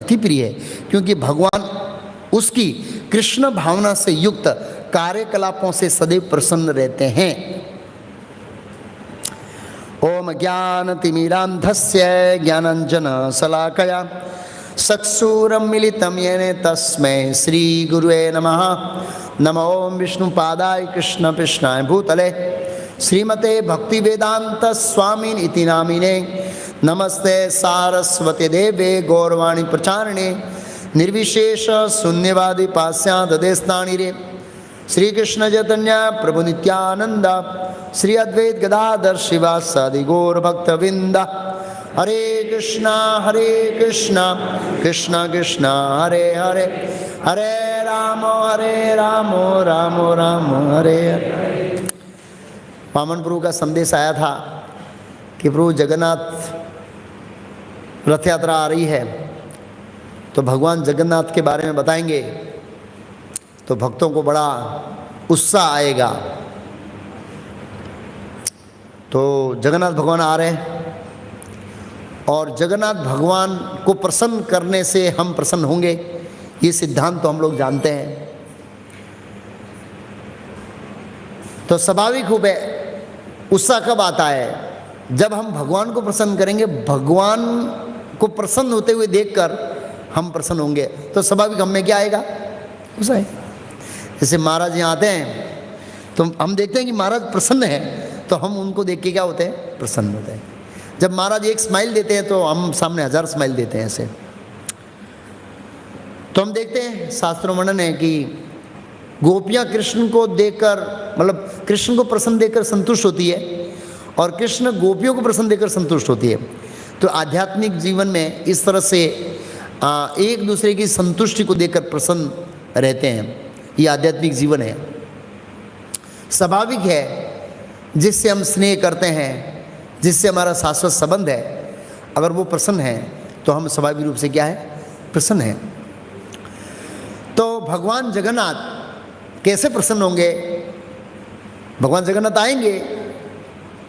अति प्रिय है, क्योंकि भगवान उसकी कृष्ण भावना से युक्त कार्यकलापों से सदैव प्रसन्न रहते हैं। ओम ज्ञानतिमिरान्धस्य ज्ञानाञ्जनशलाकया चक्षुरुन्मीलितं येन तस्मै श्रीगुरुवे नमः। नमो विष्णुपादाय कृष्णकृष्णाय भूतले श्रीमते भक्तिवेदांत स्वामिन् इति नामिने। नमस्ते सारस्वती देवे गौरवाणी प्रचारिणे निर्विशेष शून्यवादी पाश्चात्यदेशतानि रे। श्री कृष्ण चैतन्य प्रभु नित्यानंद श्री अद्वैत गदाधर शिवासादि गौर भक्तवृंद। हरे कृष्णा कृष्ण कृष्णा हरे हरे, हरे राम राम राम हरे हरे। वामन प्रभु का संदेश आया था कि प्रभु जगन्नाथ रथ यात्रा आ रही है, तो भगवान जगन्नाथ के बारे में बताएंगे तो भक्तों को बड़ा उत्साह आएगा। तो जगन्नाथ भगवान आ रहे हैं और जगन्नाथ भगवान को प्रसन्न करने से हम प्रसन्न होंगे, ये सिद्धांत तो हम लोग जानते हैं। तो स्वाभाविक रूप है उत्साह कब आता है? जब हम भगवान को प्रसन्न करेंगे, भगवान को प्रसन्न होते हुए देखकर हम प्रसन्न होंगे, तो स्वाभाविक हम में क्या आएगा? उत्साह है। जैसे महाराज यहाँ आते हैं तो हम देखते हैं कि महाराज प्रसन्न है, तो हम उनको देख के क्या होते हैं? प्रसन्न होते हैं। जब महाराज एक स्माइल देते हैं तो हम सामने 1000 स्माइल देते हैं ऐसे। तो हम देखते हैं शास्त्रों में वर्णन है कि गोपियाँ कृष्ण को देखकर, मतलब कृष्ण को प्रसन्न देखकर संतुष्ट होती है और कृष्ण गोपियों को प्रसन्न देखकर संतुष्ट होती है। तो आध्यात्मिक जीवन में इस तरह से एक दूसरे की संतुष्टि को देखकर प्रसन्न रहते हैं, ये आध्यात्मिक जीवन है। स्वाभाविक है, जिससे हम स्नेह करते हैं, जिससे हमारा शाश्वत संबंध है, अगर वो प्रसन्न है तो हम स्वाभाविक रूप से क्या है? प्रसन्न है। तो भगवान जगन्नाथ कैसे प्रसन्न होंगे? भगवान जगन्नाथ आएंगे,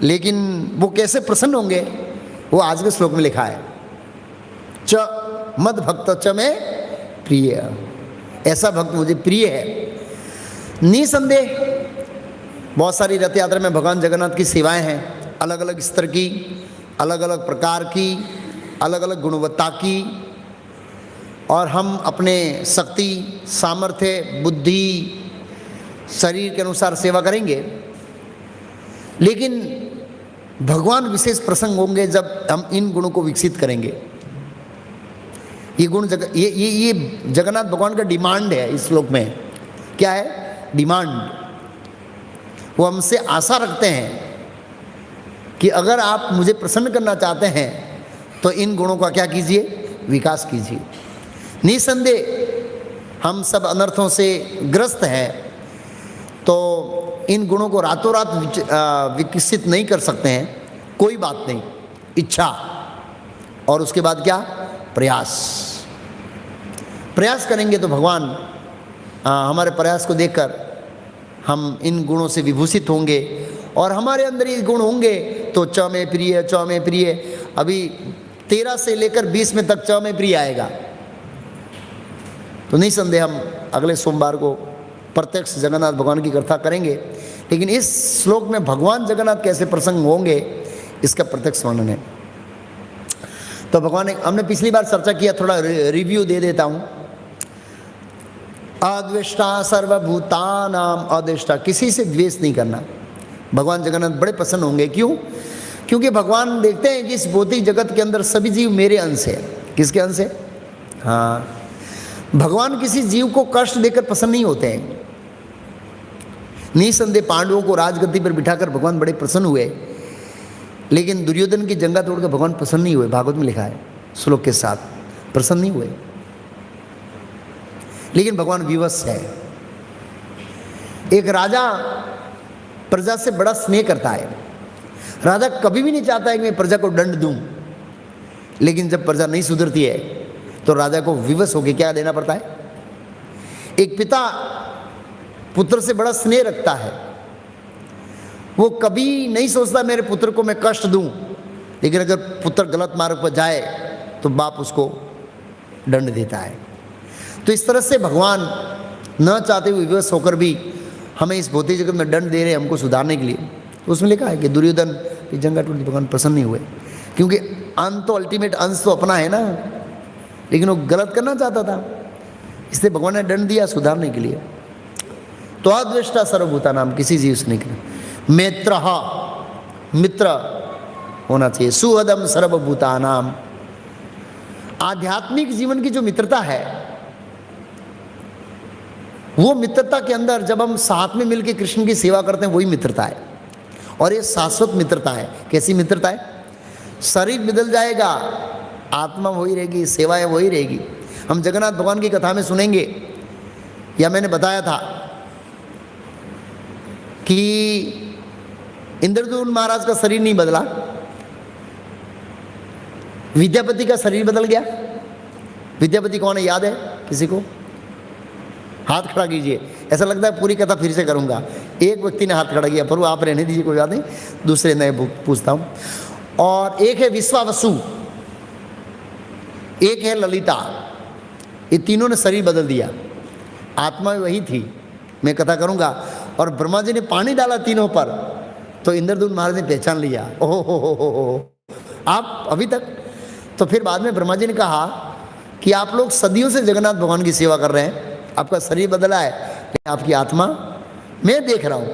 लेकिन वो कैसे प्रसन्न होंगे वो आज के श्लोक में लिखा है। च मद भक्त च में प्रिय, ऐसा भक्त मुझे प्रिय है। निसंदेह बहुत सारी रथ यात्रा में भगवान जगन्नाथ की सेवाएं हैं, अलग अलग स्तर की, अलग अलग प्रकार की, अलग अलग गुणवत्ता की, और हम अपने शक्ति, सामर्थ्य, बुद्धि, शरीर के अनुसार सेवा करेंगे। लेकिन भगवान विशेष प्रसंग होंगे जब हम इन गुणों को विकसित करेंगे। ये गुण ये जगन्नाथ भगवान का डिमांड है इस श्लोक में। क्या है डिमांड? वो हमसे आशा रखते हैं कि अगर आप मुझे प्रसन्न करना चाहते हैं तो इन गुणों का क्या कीजिए? विकास कीजिए। निसंदेह हम सब अनर्थों से ग्रस्त हैं, तो इन गुणों को रातों रात विकसित नहीं कर सकते हैं। कोई बात नहीं, इच्छा और उसके बाद क्या? प्रयास करेंगे तो भगवान हमारे प्रयास को देखकर हम इन गुणों से विभूषित होंगे और हमारे अंदर ये गुण होंगे तो च में प्रिय, च में प्रिय। अभी 13 से लेकर 20 में तक च में प्रिय आएगा। तो निसंदेह हम अगले सोमवार को प्रत्यक्ष जगन्नाथ भगवान की कथा करेंगे। लेकिन इस श्लोक में भगवान जगन्नाथ कैसे प्रसंग होंगे इसका प्रत्यक्ष वर्णन है। तो भगवान ने, हमने पिछली बार चर्चा किया, थोड़ा रिव्यू दे देता हूँ। अद्वेष्टा सर्वभूतानाम, अद्वेष्टा, किसी से द्वेष नहीं करना। भगवान जगन्नाथ बड़े प्रसन्न होंगे। क्यों? क्योंकि भगवान देखते हैं कि इस भौतिक जगत के अंदर सभी जीव मेरे अंश है। किसके अंश है? हाँ, भगवान किसी जीव को कष्ट देकर प्रसन्न नहीं होते हैं। निसंदेह पांडवों को राजगद्दी पर बिठाकर भगवान बड़े प्रसन्न हुए, लेकिन दुर्योधन की जंगा तोड़कर भगवान प्रसन्न नहीं हुए। भागवत में लिखा है श्लोक के साथ, प्रसन्न नहीं हुए। लेकिन भगवान विवश है। एक राजा प्रजा से बड़ा स्नेह करता है। राजा कभी भी नहीं चाहता है कि मैं प्रजा को दंड दूं, लेकिन जब प्रजा नहीं सुधरती है तो राजा को विवश होकर क्या देना पड़ता है? एक पिता पुत्र से बड़ा स्नेह रखता है। वो कभी नहीं सोचता मेरे पुत्र को मैं कष्ट दूं, लेकिन अगर पुत्र गलत मार्ग पर जाए तो बाप उसको दंड देता है। तो इस तरह से भगवान न चाहते हुए विवश होकर भी हमें इस भौतिक जगत में दंड दे रहे हैं हमको सुधारने के लिए। उसमें लिखा है कि दुर्योधन की जंगा टूटी, भगवान प्रसन्न नहीं हुए, क्योंकि अंत तो अल्टीमेट अंश तो अपना है ना, लेकिन वो गलत करना चाहता था, इसलिए भगवान ने दंड दिया सुधारने के लिए। तो अद्वेष्टा सर्वभूता नाम, किसी जीव से नहीं करना। मित्र होना चाहिए, सुहदम सर्वभूता नाम। आध्यात्मिक जीवन की जो मित्रता है, वो मित्रता के अंदर जब हम साथ में मिलकर कृष्ण की सेवा करते हैं, वही मित्रता है। और ये शाश्वत मित्रता है। कैसी मित्रता है? शरीर बदल जाएगा, आत्मा वही रहेगी, सेवाएं वही रहेगी। हम जगन्नाथ भगवान की कथा में सुनेंगे, या मैंने बताया था कि इंद्रद्युम्न महाराज का शरीर नहीं बदला, विद्यापति का शरीर बदल गया। विद्यापति कौन है, याद है किसी को? हाथ खड़ा कीजिए। ऐसा लगता है पूरी कथा फिर से करूंगा। एक व्यक्ति ने हाथ खड़ा किया, पर वो आप रहने दीजिए, कोई बात नहीं, दूसरे नए पूछता हूं। और एक है विश्वावसु, एक है ललिता। ये तीनों ने शरीर बदल दिया, आत्मा वही थी। मैं कथा करूंगा। और ब्रह्मा जी ने पानी डाला तीनों पर, तो इंद्रद्युम्न महाराज ने पहचान लिया, ओहो आप अभी तक। तो फिर बाद में ब्रह्मा जी ने कहा कि आप लोग सदियों से जगन्नाथ भगवान की सेवा कर रहे हैं, आपका शरीर बदला है, लेकिन आपकी आत्मा मैं देख रहा हूं।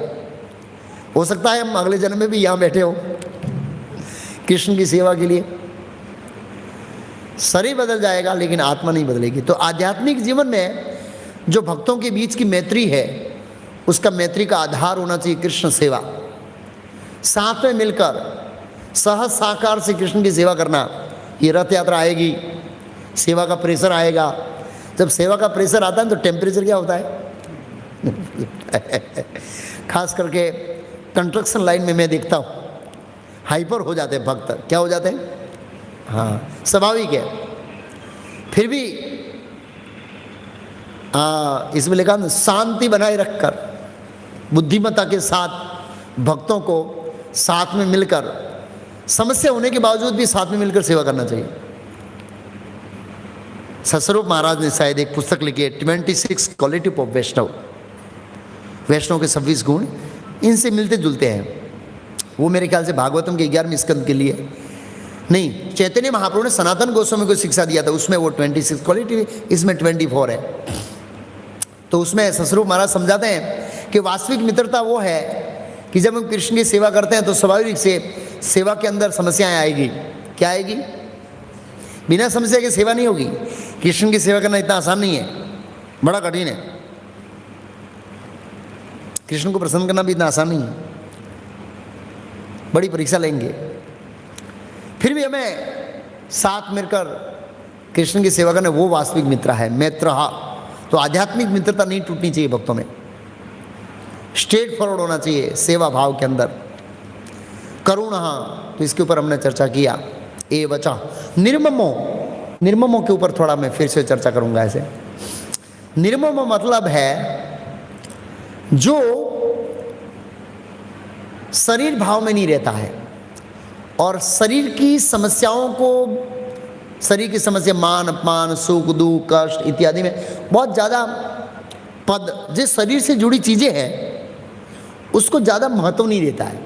हो सकता है हम अगले जन्म में भी यहां बैठे हो कृष्ण की सेवा के लिए। शरीर बदल जाएगा, लेकिन आत्मा नहीं बदलेगी। तो आध्यात्मिक जीवन में जो भक्तों के बीच की मैत्री है, उसका मैत्री का आधार होना चाहिए कृष्ण सेवा। साथ में मिलकर सहज साकार से कृष्ण की सेवा करना। ये रथ यात्रा आएगी, सेवा का प्रेशर आएगा। जब सेवा का प्रेशर आता है तो टेम्परेचर क्या होता है खास करके कंस्ट्रक्शन लाइन में मैं देखता हूँ, हाइपर हो जाते हैं भक्त। क्या हो जाते हैं? हाँ, स्वाभाविक है। फिर भी इसमें लिखा शांति बनाए रखकर, बुद्धिमत्ता के साथ भक्तों को साथ में मिलकर, समस्या होने के बावजूद भी साथ में मिलकर सेवा करना चाहिए। सस्वरूप महाराज ने शायद एक पुस्तक लिखी है, 26 क्वालिटी ऑफ वैष्णव। वैष्णव के 26 गुण इनसे मिलते जुलते हैं। वो मेरे ख्याल से भागवतम के 11वें स्कंद के लिए नहीं, चैतन्य महाप्रभु ने सनातन गोस्वामी को शिक्षा दिया था, उसमें वो 26 क्वालिटी, इसमें 24 है। तो उसमें सस्वरूप महाराज समझाते हैं कि वास्तविक मित्रता वो है कि जब हम कृष्ण की सेवा करते हैं तो स्वाभाविक से सेवा के अंदर समस्याएं आएगी। क्या आएगी? बिना समस्या की सेवा नहीं होगी। कृष्ण की सेवा करना इतना आसान नहीं है, बड़ा कठिन है। कृष्ण को प्रसन्न करना भी इतना आसान नहीं है, बड़ी परीक्षा लेंगे। फिर भी हमें साथ मिलकर कृष्ण की सेवा करना, वो वास्तविक मित्र है। मित्रहा, तो आध्यात्मिक मित्रता नहीं टूटनी चाहिए भक्तों में। स्ट्रेट फॉरवर्ड होना चाहिए सेवा भाव के अंदर। करुणा, तो इसके ऊपर हमने चर्चा किया। ए वचा निर्ममो, निर्ममो के ऊपर थोड़ा मैं फिर से चर्चा करूंगा। ऐसे निर्ममो मतलब है जो शरीर भाव में नहीं रहता है और शरीर की समस्याओं को, शरीर की समस्या मान अपमान सुख दुख कष्ट इत्यादि में बहुत ज़्यादा पद जिस शरीर से जुड़ी चीज़ें हैं उसको ज़्यादा महत्व नहीं देता है।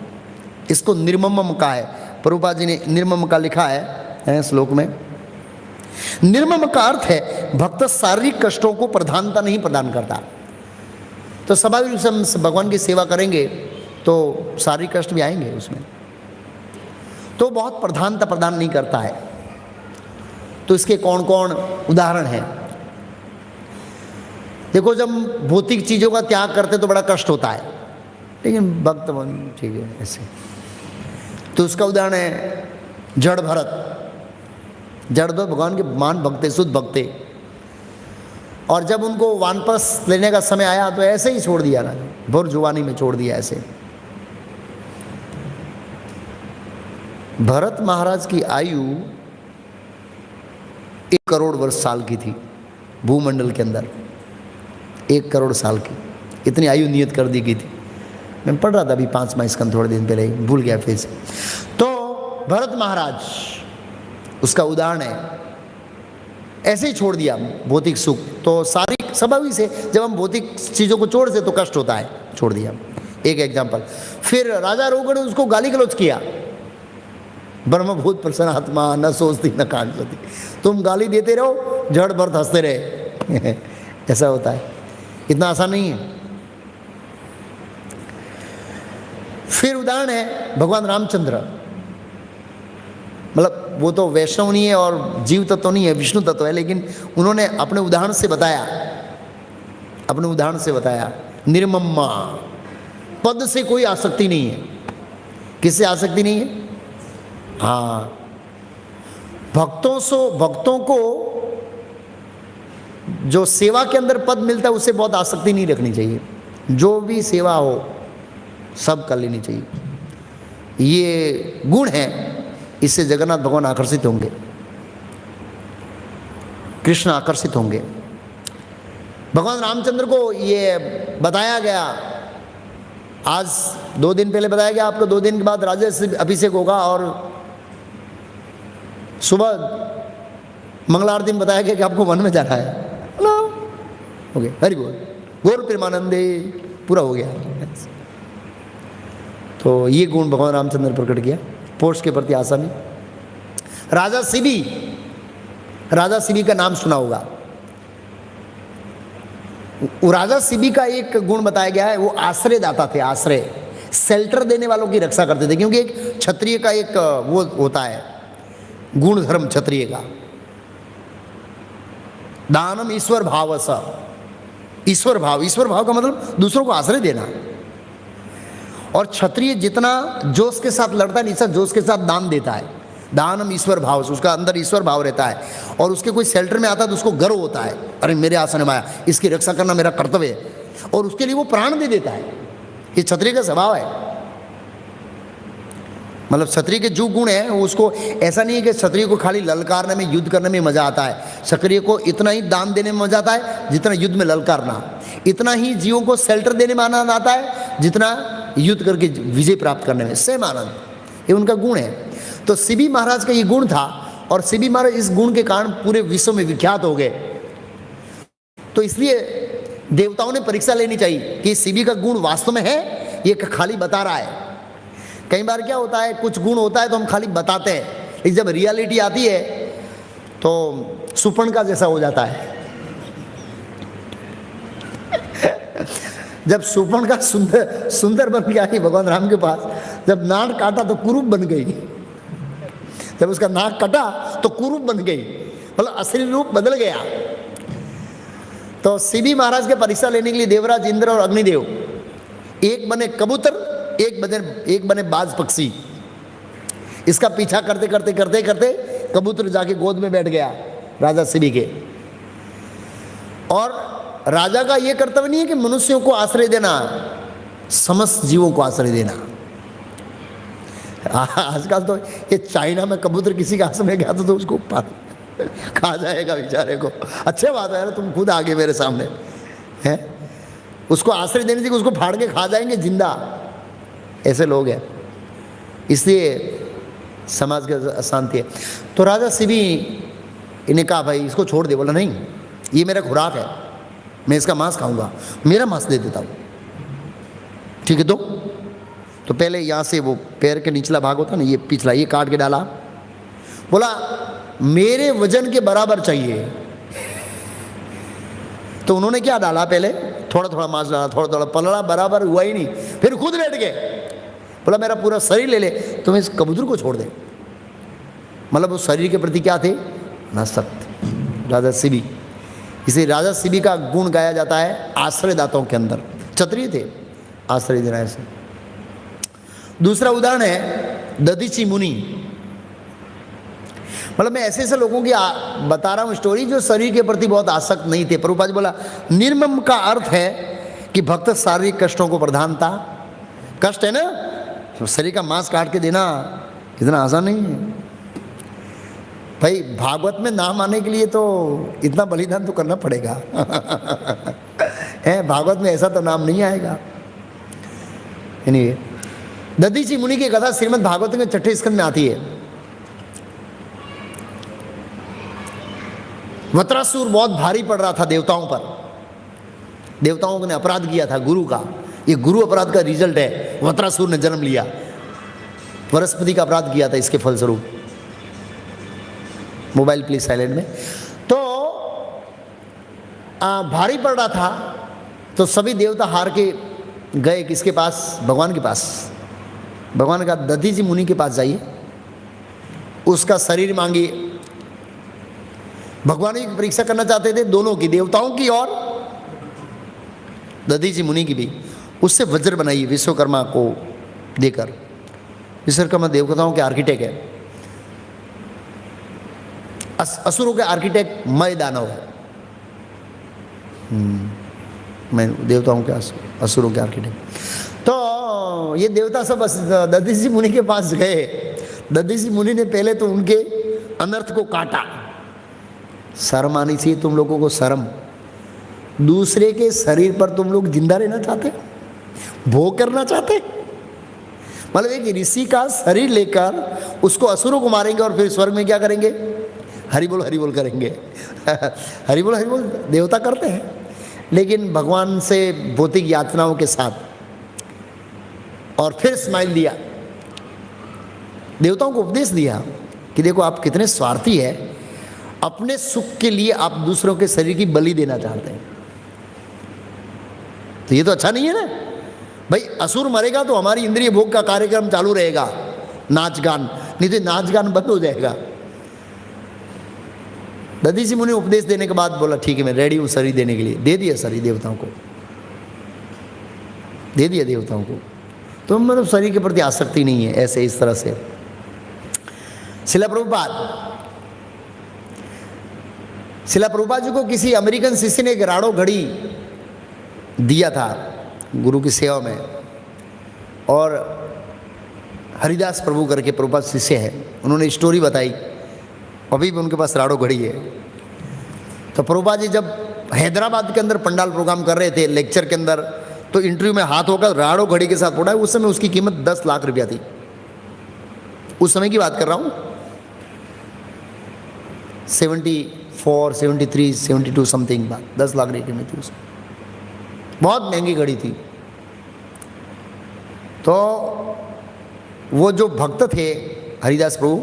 इसको निर्ममम का है। प्रभुपाद जी ने निर्मम का लिखा है श्लोक में। निर्मम का अर्थ है भक्त शारीरिक कष्टों को प्रधानता नहीं प्रदान करता। तो स्वाभाविक रूप से हम भगवान की सेवा करेंगे तो शारीरिक कष्ट भी आएंगे उसमें, तो बहुत प्रधानता प्रदान नहीं करता है। तो इसके कौन कौन उदाहरण हैं? देखो, जब भौतिक चीज़ों का त्याग करते तो बड़ा कष्ट होता है, लेकिन भक्त ठीक है ऐसे। तो उसका उदाहरण है जड़ भरत। जड़ तो भगवान के मान भक्ते, शुद्ध भक्ते, और जब उनको वानप्रस्थ लेने का समय आया तो ऐसे ही छोड़ दिया ना, भोर जुवानी में छोड़ दिया ऐसे। भरत महाराज की आयु 1 करोड़ वर्ष साल की थी भूमंडल के अंदर, 1 करोड़ साल की इतनी आयु नियत कर दी गई थी। मैं पढ़ रहा था अभी 5वां स्कंद थोड़े दिन पहले, भूल गया फिर से। तो भरत महाराज उसका उदाहरण है। ऐसे ही छोड़ दिया भौतिक सुख, तो सारी स्वाभाविक से जब हम भौतिक चीज़ों को छोड़ से तो कष्ट होता है, छोड़ दिया। एक एग्जाम्पल। फिर राजा रोगण ने उसको गाली गलौज किया, ब्रह्मभूत प्रसन्न आत्मा न सोचती न कांचती, तुम गाली देते रहो जड़ भर हंसते रहे ऐसा होता है, इतना आसान नहीं है। फिर उदाहरण है भगवान रामचंद्र, मतलब वो तो वैष्णव नहीं है और जीव तत्व नहीं है, विष्णु तत्व है, लेकिन उन्होंने अपने उदाहरण से बताया, निर्मम्मा, पद से कोई आसक्ति नहीं है। किससे आसक्ति नहीं है? हाँ, भक्तों को जो सेवा के अंदर पद मिलता है उससे बहुत आसक्ति नहीं रखनी चाहिए। जो भी सेवा हो सब कर लेनी चाहिए, ये गुण है। इससे जगन्नाथ भगवान आकर्षित होंगे, कृष्ण आकर्षित होंगे। भगवान रामचंद्र को ये बताया गया, आज 2 दिन पहले बताया गया आपको, 2 दिन के बाद राज्य अभिषेक होगा और सुबह मंगल आरती में बताया गया कि आपको वन में जाना है। हेलो, ओके, वेरी गुड, गौर प्रेमानंदे, पूरा हो गया। तो ये गुण भगवान रामचंद्र प्रकट किया, पोष के प्रति आशा में। राजा सिबी का नाम सुना होगा। राजा सिबी का एक गुण बताया गया है, वो आश्रय दाता थे, आश्रय, शेल्टर देने वालों की रक्षा करते थे। क्योंकि एक क्षत्रिय का एक वो होता है गुण धर्म क्षत्रिय का, दानम ईश्वर भाव स, ईश्वर भाव का मतलब दूसरों को आश्रय देना। और क्षत्रिय जितना जोश के साथ लड़ता है, निश्चय जोश के साथ दान देता है। दानम ईश्वर भाव से, उसका अंदर ईश्वर भाव रहता है। और उसके कोई शेल्टर में आता है तो उसको गर्व होता है, अरे मेरे आसन में आया, इसकी रक्षा करना मेरा कर्तव्य है, और उसके लिए वो प्राण दे देता है। ये क्षत्रिय का स्वभाव है। मतलब क्षत्रिय के जो गुण है उसको ऐसा नहीं है कि क्षत्रिय को खाली ललकारने में, युद्ध करने में मजा आता है। क्षत्रिय को इतना ही दान देने में मजा आता है जितना युद्ध में ललकारना, इतना ही जीवों को शेल्टर देने में आनंद आता है जितना युद्ध करके विजय प्राप्त करने में, सेम आनंद, ये उनका गुण है। तो सिबी महाराज का ये गुण था, और सिबी महाराज इस गुण के कारण पूरे विश्व में विख्यात हो गए। तो इसलिए देवताओं ने परीक्षा लेनी चाहिए कि सिबी का गुण वास्तव में है, ये खाली बता रहा है। कई बार क्या होता है, कुछ गुण होता है तो हम खाली बताते हैं, लेकिन जब रियलिटी आती है तो सुपर्ण का जैसा हो जाता है। जब सुपर्ण का सुंदर बन गया कि भगवान राम के पास, जब नाक काटा तो कुरूप बन गई, जब उसका नाक कटा तो कुरूप बन गई, मतलब असली रूप बदल गया। तो सिबी महाराज के परीक्षा लेने के लिए देवराज इंद्र और अग्निदेव, एक बने कबूतर, एक बने बाज पक्षी। इसका पीछा करते करते करते करते कबूतर जाके गोद में बैठ गया राजा सिबी के। और राजा का यह कर्तव्य नहीं है कि मनुष्यों को आश्रय देना, समस्त जीवों को आश्रय देना। आजकल तो ये चाइना में कबूतर किसी का आश्रय गया तो उसको खा जाएगा बेचारे को। अच्छी बात है, तुम खुद आगे मेरे सामने हैं, उसको आश्रय देने से उसको फाड़ के खा जाएंगे जिंदा, ऐसे लोग हैं। इसलिए समाज की अशांति है। तो राजा सिबी इन्हें कहा भाई इसको छोड़ दे। बोला नहीं, ये मेरा खुराक है, मैं इसका मांस खाऊंगा, मेरा मांस दे देता हूँ। ठीक है, तो पहले यहाँ से वो पैर के निचला भाग होता ना, ये पिछला, ये काट के डाला। बोला मेरे वजन के बराबर चाहिए। तो उन्होंने क्या डाला, पहले थोड़ा थोड़ा मांस डाला, थोड़ा थोड़ा, पलड़ा बराबर हुआ ही नहीं, फिर खुद बैठ गए। बोला मेरा पूरा शरीर ले ले, तुम इस कबूतर को छोड़ दे। मतलब उस शरीर के प्रति क्या थे, नासक्त राजा सिबी। इसे राजा सिबी का गुण गाया जाता है आश्रयदाताओं के अंदर। क्षत्रिय थे, आश्रय देना ऐसे। दूसरा उदाहरण है दधीची मुनि। मतलब मैं ऐसे ऐसे लोगों की बता रहा हूं स्टोरी जो शरीर के प्रति बहुत आसक्त नहीं थे। प्रभुपाद जी बोला निर्मम का अर्थ है कि भक्त शारीरिक कष्टों को प्रधानता, कष्ट है ना, शरीर का मांस काट के देना इतना आसान नहीं है भाई। भागवत में नाम आने के लिए तो इतना बलिदान तो करना पड़ेगा है, भागवत में ऐसा तो नाम नहीं आएगा। दधीची मुनि की कथा श्रीमद् भागवत के 6ठे स्कंद में आती है। वत्रासुर बहुत भारी पड़ रहा था देवताओं पर। देवताओं ने अपराध किया था गुरु का, ये गुरु अपराध का रिजल्ट है। वत्रासुर ने जन्म लिया, बृहस्पति का अपराध किया था इसके फलस्वरूप। मोबाइल प्लीज साइलेंट में। तो भारी पड़ रहा था, तो सभी देवता हार के गए किसके पास? भगवान के पास। भगवान का दधीचि मुनि के पास जाइए, उसका शरीर मांगिए। भगवान की परीक्षा करना चाहते थे, दोनों की, देवताओं की और दधीचि मुनि की भी। उससे वज्र बनाइए विश्वकर्मा को देकर। विश्वकर्मा देवताओं के आर्किटेक्ट है, असुरों के आर्किटेक्ट मय दानव है। मैं देवताओं के असुरों के आर्किटेक्ट। तो ये देवता सब दधीचि मुनि के पास गए। दधीचि मुनि ने पहले तो उनके अनर्थ को काटा। शर्म आनी चाहिए तुम लोगों को, शर्म। दूसरे के शरीर पर तुम लोग जिंदा रहना चाहते, भोग करना चाहते। मतलब एक ऋषि का शरीर लेकर उसको असुरों को मारेंगे और फिर स्वर्ग में क्या करेंगे? हरि बोल करेंगे। हरि बोल देवता करते हैं, लेकिन भगवान से भौतिक यातनाओं के साथ। और फिर स्माइल दिया, देवताओं को उपदेश दिया कि देखो आप कितने स्वार्थी है, अपने सुख के लिए आप दूसरों के शरीर की बलि देना चाहते हैं। तो ये तो अच्छा नहीं है ना भाई। असुर मरेगा तो हमारी इंद्रिय भोग का कार्यक्रम चालू रहेगा, नाच गान, नहीं तो नाच गान बंद हो जाएगा। दधीचि मुनि उपदेश देने के बाद बोला ठीक है मैं रेडी हूं शरीर देने के लिए। दे दिया शरीर देवताओं को, दे दिया देवताओं को। तो मतलब शरीर के प्रति आसक्ति नहीं है ऐसे, इस तरह से। शिला प्रभुपाद जी को किसी अमेरिकन शिष्य ने एक राड़ो घड़ी दिया था गुरु की सेवा में, और हरिदास प्रभु करके प्रभुपाद शिष्य है, उन्होंने स्टोरी बताई। अभी भी उनके पास राड़ो घड़ी है। तो प्रभुपाद जी जब हैदराबाद के अंदर पंडाल प्रोग्राम कर रहे थे लेक्चर के अंदर, तो इंटरव्यू में हाथ होकर राड़ो घड़ी के साथ फोड़ा। उस समय उसकी कीमत 10 लाख रुपया थी। उस समय की बात कर रहा हूँ, 74, 73, 72 समथिंग बात, 10 लाख की कीमत थी उसमें। बहुत महंगी घड़ी थी। तो वो जो भक्त थे हरिदास प्रभु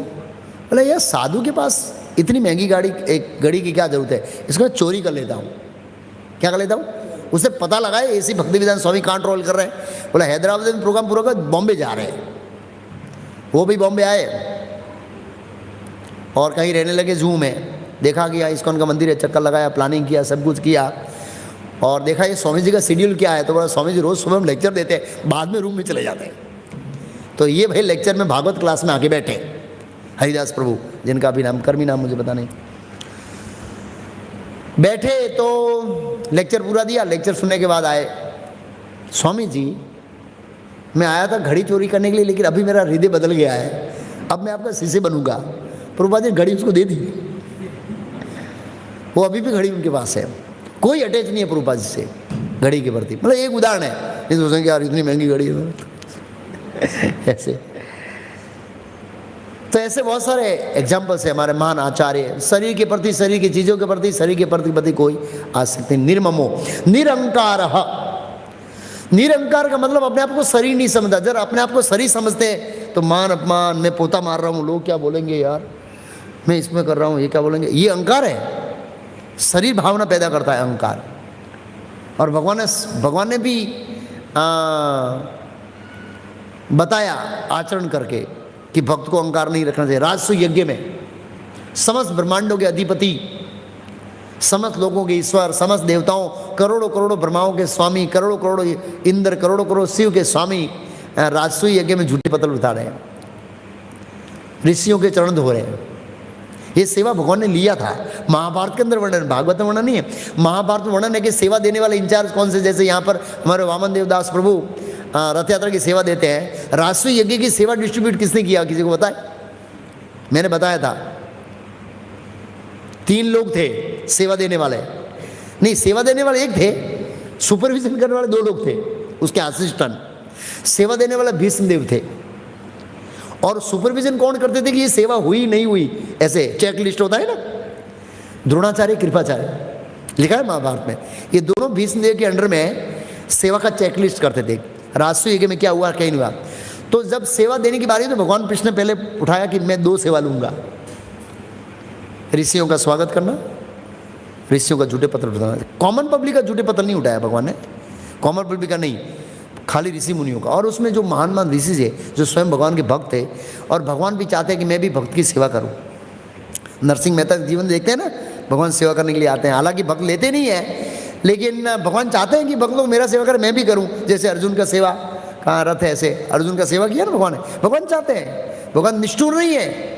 बोले यार साधु के पास इतनी महंगी एक घड़ी की क्या जरूरत है, इसको मैं चोरी कर लेता हूँ। क्या कर लेता हूँ? उसे पता लगा है ऐसी भक्तिवेदांत स्वामी कहाँ ट्रोल कर रहे हैं। बोला हैदराबाद में प्रोग्राम पूरा कर बॉम्बे जा रहे हैं। वो भी बॉम्बे आए और कहीं रहने लगे जू में। देखा कि यहाँ इस्कॉन का मंदिर है, चक्कर लगाया, प्लानिंग किया, सब कुछ किया, और देखा ये स्वामी जी का शेड्यूल क्या है। तो बोला स्वामी जी रोज़ सुबह में लेक्चर देते हैं, बाद में रूम में चले जाते हैं। तो ये भाई लेक्चर में भागवत क्लास में आके बैठे हरिदास प्रभु, जिनका भी नाम कर्मी नाम मुझे पता नहीं। बैठे तो लेक्चर पूरा दिया। लेक्चर सुनने के बाद आए, स्वामी जी मैं आया था घड़ी चोरी करने के लिए, लेकिन अभी मेरा हृदय बदल गया है, अब मैं आपका शिष्य बनूंगा। प्रभुपाद जी घड़ी उसको दे दी। वो अभी भी घड़ी उनके पास है, कोई अटैच नहीं है प्रभुपाद जी से घड़ी के प्रति। मतलब एक उदाहरण है, नहीं सोचेंगे यार इतनी महंगी घड़ी है ऐसे। तो ऐसे बहुत सारे एग्जाम्पल्स है हमारे महान आचार्य। शरीर के प्रति, शरीर की चीज़ों के प्रति, शरीर के प्रति कोई आसक्ति। निर्ममो निरंकार। निरंकार का मतलब अपने आप को शरीर नहीं समझता। जब अपने आप को शरीर समझते हैं तो मान अपमान, मैं पोता मार रहा हूँ, लोग क्या बोलेंगे यार, मैं इसमें कर रहा हूँ, ये क्या बोलेंगे, ये अहंकार है। शरीर भावना पैदा करता है अहंकार। और भगवान ने भी बताया आचरण करके कि भक्त को अहंकार नहीं रखना चाहिए। राजसु यज्ञ में समस्त ब्रह्मांडों के अधिपति, समस्त लोगों के ईश्वर, समस्त देवताओं, करोड़ों करोड़ों ब्रह्माओं के स्वामी, करोड़ों करोड़ों इंद्र, करोड़ों करोड़ों शिव के स्वामी राजसु यज्ञ में झूठे पतल उठा रहे हैं, ऋषियों के चरण धो रहे हैं। ये सेवा भगवान ने लिया था। महाभारत के अंदर वर्णन, भागवत में वर्णन नहीं है। महाभारत में वर्णन है कि सेवा देने वाले इंचार्ज कौन से, जैसे यहाँ पर हमारे वामन देवदास प्रभु रथ यात्रा की सेवा देते हैं। राष्ट्रीय यज्ञ की सेवा डिस्ट्रीब्यूट किसने किया, किसी को पता है? मैंने बताया था 3 लोग थे सेवा देने वाले। नहीं, सेवा देने वाले एक थे, सुपरविजन करने वाले 2 लोग थे, उसके असिस्टेंट। सेवा देने वाले भीष्मदेव थे, और सुपरविजन कौन करते थे कि ये सेवा हुई नहीं हुई, ऐसे चेक लिस्ट होता है ना। द्रोणाचार्य, कृपाचार्य, लिखा है महाभारत में। ये दोनों भीष्मदेव के अंडर में सेवा का चेकलिस्ट करते थे। राजसूय यज्ञ में क्या हुआ क्या नहीं हुआ, तो जब सेवा देने की बारी तो भगवान कृष्ण ने पहले उठाया कि मैं 2 सेवा लूंगा, ऋषियों का स्वागत करना, ऋषियों का झूठे पत्र बताना। कॉमन पब्लिक का झूठे पत्र नहीं उठाया भगवान ने, कॉमन पब्लिक का नहीं, खाली ऋषि मुनियों का। और उसमें जो महान महान ऋषि थे जो स्वयं भगवान के भक्त थे, और भगवान भी चाहते हैं कि मैं भी भक्त की सेवा करूं। नरसिंह मेहता का जीवन देखते हैं ना, भगवान सेवा करने के लिए आते हैं, हालांकि भक्त लेते नहीं है, लेकिन भगवान चाहते हैं कि भक्त लोग मेरा सेवा करें, मैं भी करूं। जैसे अर्जुन का सेवा, कहाँ रथ है, ऐसे अर्जुन का सेवा किया ना भगवान ने। भगवान चाहते हैं, भगवान निष्ठुर नहीं है,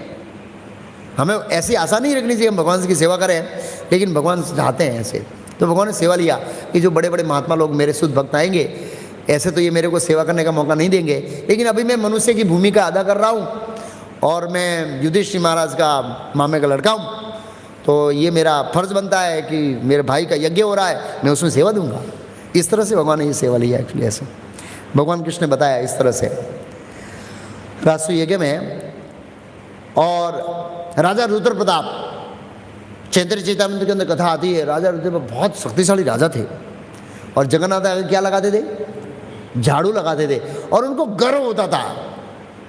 हमें ऐसी आशा नहीं रखनी चाहिए हम भगवान की सेवा करें, लेकिन भगवान चाहते हैं ऐसे। तो भगवान ने सेवा लिया कि जो बड़े बड़े महात्मा लोग मेरे शुद्ध भक्त आएंगे, ऐसे तो ये मेरे को सेवा करने का मौका नहीं देंगे, लेकिन अभी मैं मनुष्य की भूमिका अदा कर रहा हूँ और मैं युधिष्ठिर महाराज का मामे का लड़का हूँ, तो ये मेरा फर्ज बनता है कि मेरे भाई का यज्ञ हो रहा है, मैं उसमें सेवा दूंगा। इस तरह से भगवान ने ये सेवा लिया एक्चुअली, ऐसे भगवान कृष्ण ने बताया इस तरह से राजसूय यज्ञ में। और राजा रुद्र प्रताप, चैतन्य चेतानंद के अंदर कथा आती है, राजा रुद्र प्रताप बहुत शक्तिशाली राजा थे, और जगन्नाथ आगे क्या लगाते थे, झाड़ू लगाते थे, और उनको गर्व होता था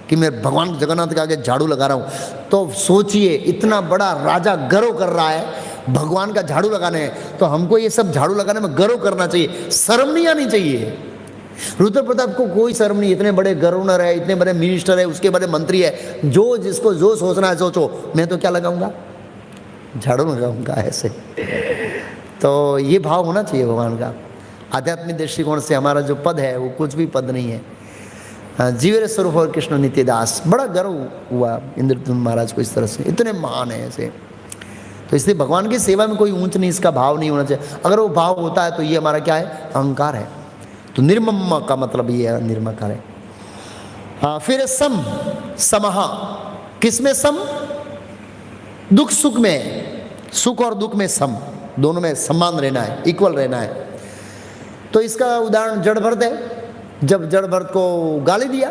कि मैं भगवान जगन्नाथ के आगे झाड़ू लगा रहा हूँ। तो सोचिए, इतना बड़ा राजा गर्व कर रहा है भगवान का झाड़ू लगाने हैं, तो हमको ये सब झाड़ू लगाने में गर्व करना चाहिए, शर्म नहीं आनी चाहिए। रुद्र प्रताप को कोई शर्म नहीं, इतने बड़े गवर्नर है, इतने बड़े मिनिस्टर है, उसके बड़े मंत्री है, जो जिसको जो सोचना है सोचो, मैं तो क्या लगाऊंगा, झाड़ू लगाऊंगा ऐसे। तो ये भाव होना चाहिए भगवान का। आध्यात्मिक दृष्टिकोण से हमारा जो पद है वो कुछ भी पद नहीं है। जीवेर स्वरूप और कृष्ण नित्यदास, बड़ा गर्व हुआ इंद्रद्युम्न महाराज को, इस तरह से इतने महान है ऐसे। तो इसलिए भगवान की सेवा में कोई ऊंच नीच का भाव नहीं होना चाहिए। अगर वो भाव होता है तो ये हमारा क्या है, अहंकार है। तो निर्मम का मतलब ये है, निर्मकार है। हाँ, फिर सम, समहा, किसमें सम, दुख सुख में, सुख और दुख में सम, दोनों में समान रहना है, इक्वल रहना है। तो इसका उदाहरण जड़ भरत है। जब जड़ भरत को गाली दिया